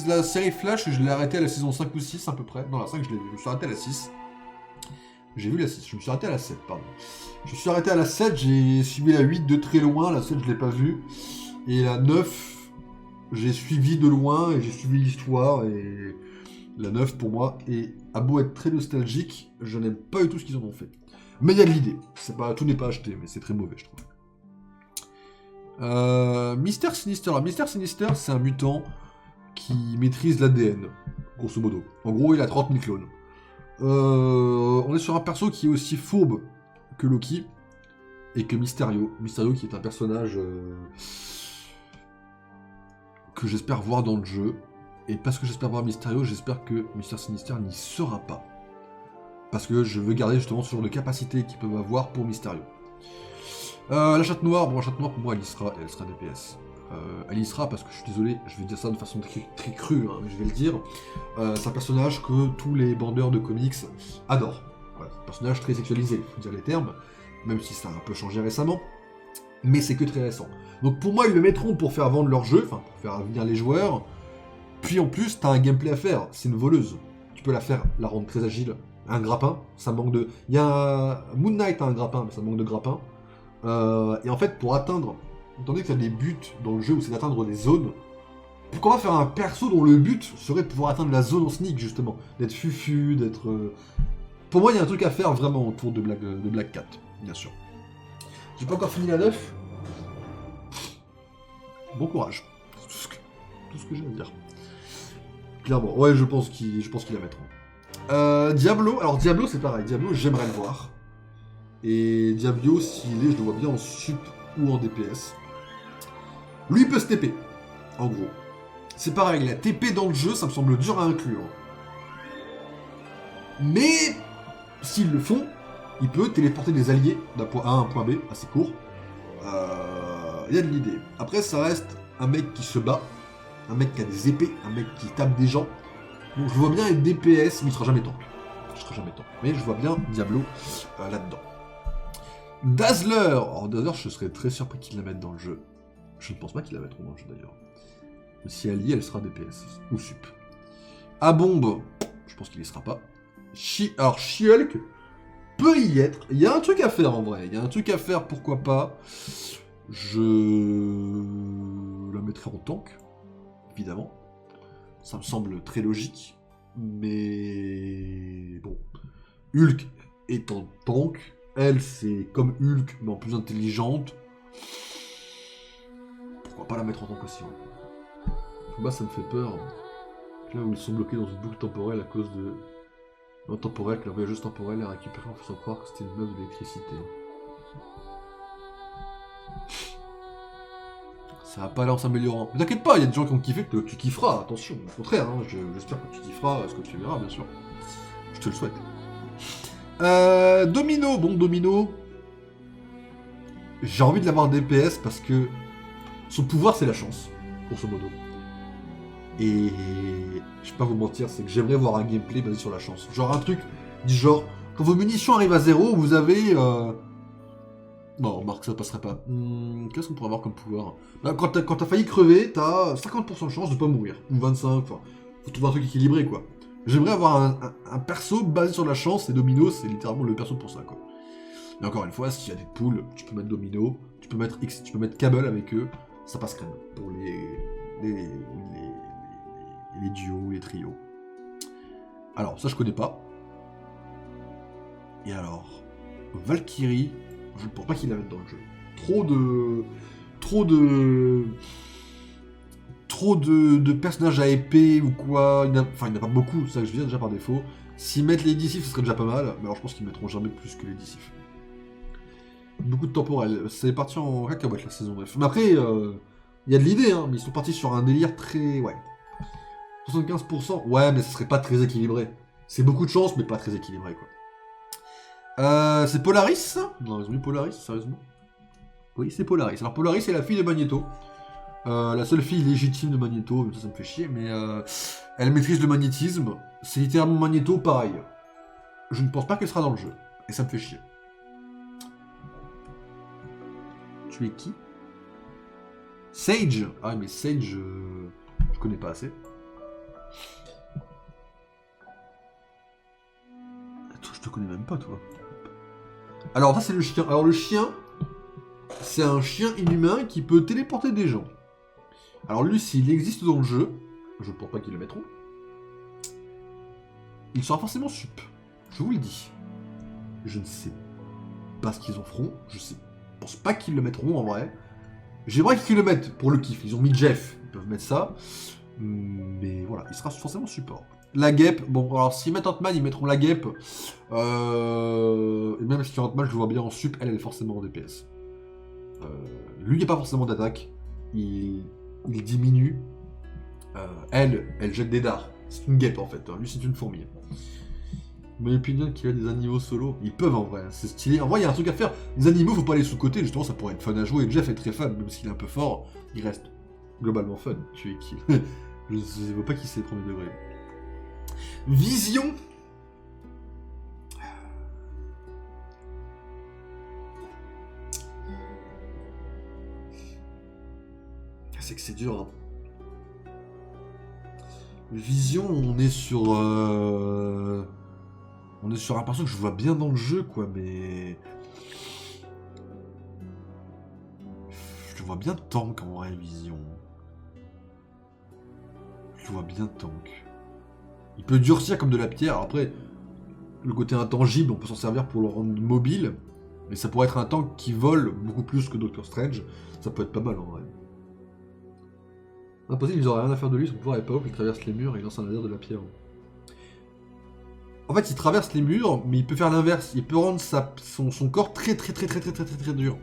La série Flash, je l'ai arrêtée à la saison 5 ou 6 à peu près. Non, la 5, je me suis arrêté à la 6. J'ai vu la 6, je me suis arrêté à la 7, pardon. Je me suis arrêté à la 7, j'ai suivi la 8 de très loin, la 7 je l'ai pas vue. Et la 9, j'ai suivi de loin et j'ai suivi l'histoire. Et la 9 pour moi a beau être très nostalgique, je n'aime pas du tout ce qu'ils en ont fait. Mais il y a de l'idée, tout n'est pas acheté, mais c'est très mauvais je trouve. Mister Sinister. Alors, Mister Sinister, c'est un mutant qui maîtrise l'ADN, grosso modo. En gros, il a 30 000 clones. On est sur un perso qui est aussi fourbe que Loki et que Mysterio. Mysterio qui est un personnage que j'espère voir dans le jeu. Et parce que j'espère voir Mysterio, j'espère que Mister Sinister n'y sera pas. Parce que je veux garder justement ce genre de capacité qu'ils peuvent avoir pour Mysterio. La chatte noire, la chatte noire pour moi elle y sera DPS. Elle y sera parce que je suis désolé, je vais dire ça de façon très crue, hein, mais je vais le dire. C'est un personnage que tous les bandeurs de comics adorent. Voilà, c'est un personnage très sexualisé, il faut dire les termes, même si ça a un peu changé récemment. Mais c'est que très récent. Donc pour moi, ils le mettront pour faire vendre leur jeu, enfin pour faire venir les joueurs. Puis en plus, t'as un gameplay à faire, c'est une voleuse. Tu peux la rendre très agile. Un grappin, ça manque de... Il y a Moon Knight a un grappin, mais ça manque de grappin. Et en fait, pour atteindre, étant donné que tu as des buts dans le jeu où c'est d'atteindre des zones, pourquoi pas faire un perso dont le but serait de pouvoir atteindre la zone en sneak, justement? D'être fufu, d'être... Pour moi, il y a un truc à faire vraiment autour de Black Cat, bien sûr. J'ai pas encore fini la 9. Bon courage. C'est tout ce que j'ai à dire. Clairement, ouais, je pense qu'ils la mettront. Diablo, alors Diablo c'est pareil, Diablo j'aimerais le voir. Et Diablo, s'il est, je le vois bien en sup ou en DPS. Lui il peut se TP, en gros. C'est pareil, la TP dans le jeu, ça me semble dur à inclure. Mais, s'ils le font, il peut téléporter des alliés d'un point A à un point B, assez court. Il y a de l'idée. Après, ça reste un mec qui se bat, un mec qui a des épées, un mec qui tape des gens. Donc je vois bien être DPS, mais il sera jamais tank. Mais je vois bien Diablo là-dedans. Dazzler. Alors Dazzler, je serais très surpris qu'ils la mettent dans le jeu. Je ne pense pas qu'ils la mettront dans le jeu d'ailleurs. Si elle y est, elle sera DPS ou sup. A bombe, je pense qu'il y sera pas. Alors She-Hulk peut y être. Il y a un truc à faire en vrai. Il y a un truc à faire, pourquoi pas. Je la mettrai en tank, évidemment. Ça me semble très logique. Mais bon. Hulk est en tank. Elle, c'est comme Hulk, mais en plus intelligente. Pourquoi pas la mettre en tank aussi? Bah, ça me fait peur. Là où ils sont bloqués dans une boucle temporelle à cause de... Non, temporelle, que la voyageuse temporelle a récupéré en faisant croire que c'était une meuf de l'électricité. Ça va pas aller en s'améliorant. Mais t'inquiète pas, il y a des gens qui ont kiffé, que tu kifferas, attention. Au contraire, hein, j'espère que tu kifferas ce que tu verras, bien sûr. Je te le souhaite. Domino, bon Domino. J'ai envie de l'avoir DPS parce que Son pouvoir, c'est la chance, grosso modo. Et je vais pas vous mentir, c'est que j'aimerais voir un gameplay basé sur la chance. Genre un truc du genre, quand vos munitions arrivent à 0, vous avez... Non, remarque, ça passerait pas. Qu'est-ce qu'on pourrait avoir comme pouvoir? Là, quand t'as failli crever, t'as 50% de chance de pas mourir. Ou 25, enfin... Faut trouver un truc équilibré, quoi. J'aimerais avoir un perso basé sur la chance, et Domino, c'est littéralement le perso pour ça, quoi. Mais encore une fois, s'il y a des poules, tu peux mettre Domino, tu peux mettre X, tu peux mettre Cable avec eux, ça passe crème. Pour les duos, les trios. Alors, ça je connais pas. Et alors, Valkyrie, je ne pense pas qu'il la mette dans le jeu. Trop de personnages à épée ou quoi. Il n'y en a pas beaucoup, c'est ça que je veux dire déjà par défaut. S'ils mettent les discifs, ce serait déjà pas mal. Mais alors je pense qu'ils mettront jamais plus que les discifs. Beaucoup de temporel. C'est parti en cacahuète la saison 9. Mais après, il y a de l'idée, hein, mais ils sont partis sur un délire très... Ouais. 75%, ouais, mais ce serait pas très équilibré. C'est beaucoup de chance, mais pas très équilibré, quoi. C'est Polaris, ça? Non, ils ont mis Polaris, sérieusement? Oui, c'est Polaris. Alors Polaris, c'est la fille de Magneto. La seule fille légitime de Magneto, même ça me fait chier, mais elle maîtrise le magnétisme. C'est littéralement Magneto, pareil. Je ne pense pas qu'elle sera dans le jeu, et ça me fait chier. Tu es qui? Sage. Ah, mais Sage, je connais pas assez. Attends, je te connais même pas, toi. Alors, ça, c'est le chien. Alors, le chien, c'est un chien inhumain qui peut téléporter des gens. Alors, lui, s'il existe dans le jeu, je ne pense pas qu'ils le mettront, il sera forcément sup. Je vous le dis. Je ne sais pas ce qu'ils en feront. Je pense pas qu'ils le mettront, en vrai. J'aimerais qu'ils le mettent pour le kiff. Ils ont mis Jeff. Ils peuvent mettre ça. Mais voilà, il sera forcément support. La guêpe, bon, alors s'ils mettent Ant-Man, ils mettront la guêpe. Et même si Ant-Man, je le vois bien en sup, elle est forcément en DPS. Lui, il n'y a pas forcément d'attaque. Il diminue. Elle jette des dards. C'est une guêpe en fait. Lui, c'est une fourmi. Mais opinion qu'il a des animaux solo, ils peuvent en vrai, c'est stylé. En vrai, il y a un truc à faire. Les animaux, faut pas les sous-côté, justement, ça pourrait être fun à jouer. Et Jeff est très fun, même s'il est un peu fort, il reste globalement fun. Tu es qui? Je ne vois pas qui c'est, premier degré. Vision. C'est que c'est dur, hein. Vision, on est sur... On est sur un perso que je vois bien dans le jeu, quoi, mais... Je le vois bien tank, en vrai, Vision. Je le vois bien tank. Il peut durcir comme de la pierre. Alors après, le côté intangible, on peut s'en servir pour le rendre mobile, mais ça pourrait être un tank qui vole beaucoup plus que Doctor Strange. Ça peut être pas mal, en vrai. Impossible, ils auraient rien à faire de lui, son pouvoir est pas ouf, il traverse les murs et il lance un laser de la pierre. En fait, il traverse les murs, mais il peut faire l'inverse. Il peut rendre son corps très dur.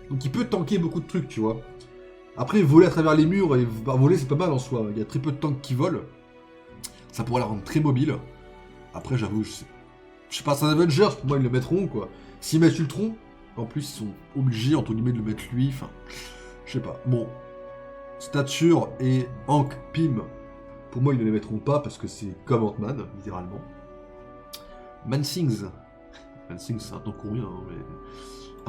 Donc il peut tanker beaucoup de trucs, tu vois. Après, voler à travers les murs, et voler c'est pas mal en soi. Il y a très peu de tanks qui volent. Ça pourrait la rendre très mobile. Après, j'avoue, je sais pas, c'est un Avengers, pour moi ils le mettront, quoi. S'ils mettent Ultron, en plus ils sont obligés, entre guillemets, de le mettre lui, enfin... Je sais pas. Bon. Stature et Hank Pym, pour moi ils ne les mettront pas, parce que c'est comme Ant-Man, littéralement. Mansings. Mansings, c'est un tank ou rien, hein, mais...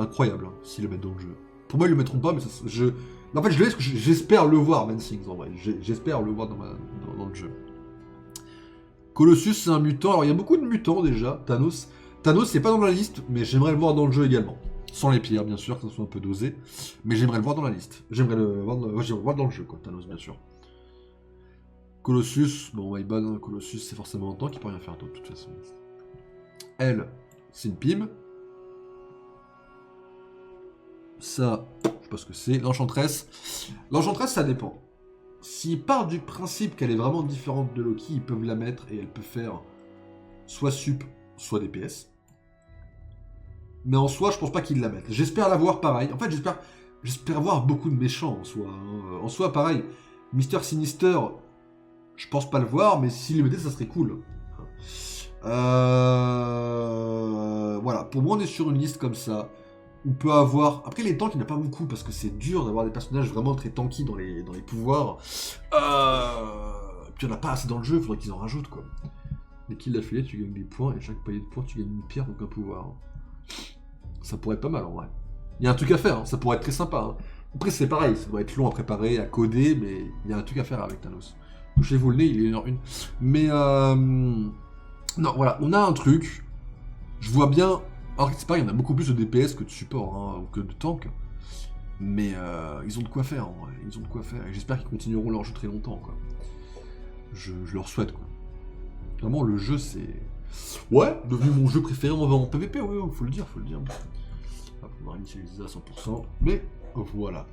Incroyable, hein, s'ils le mettent dans le jeu. Pour moi, ils le mettront pas, mais ça, en fait, je le laisse, j'espère le voir, Mansings, en vrai. J'espère le voir dans le jeu. Colossus, c'est un mutant. Alors, il y a beaucoup de mutants, déjà. Thanos, c'est pas dans la liste, mais j'aimerais le voir dans le jeu également. Sans les pierres, bien sûr, que ça soit un peu dosé. Mais j'aimerais le voir dans la liste. J'aimerais le voir dans le jeu, quoi. Thanos, bien sûr. Colossus, bon, Wayban, Colossus, c'est forcément un tank, il peut rien faire d'autre, de toute façon. Elle, c'est une Pym. Ça, je sais pas ce que c'est. L'Enchantress. L'Enchantress, ça dépend. S'ils partent du principe qu'elle est vraiment différente de Loki, ils peuvent la mettre et elle peut faire soit sup, soit DPS. Mais en soi, je pense pas qu'ils la mettent. J'espère la voir pareil. En fait, j'espère voir beaucoup de méchants en soi. Hein. En soi, pareil. Mister Sinister, je pense pas le voir, mais s'il le mettait, ça serait cool. Voilà, pour moi, on est sur une liste comme ça. on peut avoir... Après, les tanks, il n'y en a pas beaucoup, parce que c'est dur d'avoir des personnages vraiment très tanky dans les pouvoirs. Puis il n'y en a pas assez dans le jeu, il faudrait qu'ils en rajoutent, quoi. Dès qu'il l'a filé, tu gagnes des points, et chaque palier de points, tu gagnes une pierre, donc un pouvoir. Ça pourrait être pas mal, en vrai. Il y a un truc à faire, hein. Ça pourrait être très sympa. Hein. Après, c'est pareil, ça doit être long à préparer, à coder, mais il y a un truc à faire avec Thanos. Touchez-vous le nez, il est 1h01. Mais, non, voilà, on a un truc. Je vois bien... Alors, c'est pareil, il y en a beaucoup plus de DPS que de support, hein, ou que de tank. Mais ils ont de quoi faire, en vrai. Ils ont de quoi faire. Et j'espère qu'ils continueront leur jeu très longtemps, quoi. Je leur souhaite, quoi. Vraiment, le jeu, c'est... Ouais, devenu mon jeu préféré en PvP, oui, faut le dire, faut le dire. On va initialiser à 100%, mais voilà.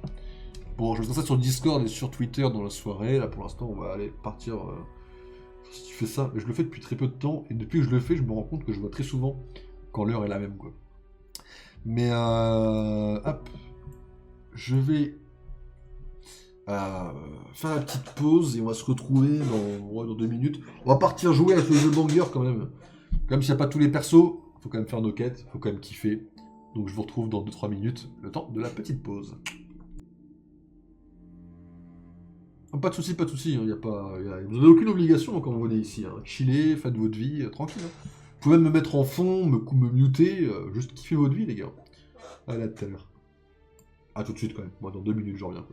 Bon, je vais faire ça sur Discord et sur Twitter dans la soirée. Là, pour l'instant, on va aller partir... Si tu fais ça, mais je le fais depuis très peu de temps, et depuis que je le fais, je me rends compte que je vois très souvent quand l'heure est la même, quoi. Mais, hop, je vais faire la petite pause, et on va se retrouver dans 2 minutes. On va partir jouer avec le jeu banger, quand même. Comme s'il n'y a pas tous les persos, faut quand même faire nos quêtes, faut quand même kiffer. Donc je vous retrouve dans 2-3 minutes, le temps de la petite pause. Pas de soucis, hein, y a pas, vous n'avez aucune obligation quand vous venez ici. Hein. Chillez, faites votre vie, tranquille. Hein. Vous pouvez même me mettre en fond, me muter, juste kiffer votre vie, les gars. Allez, à tout à l'heure. À tout de suite, quand même. Moi, dans 2 minutes, je reviens.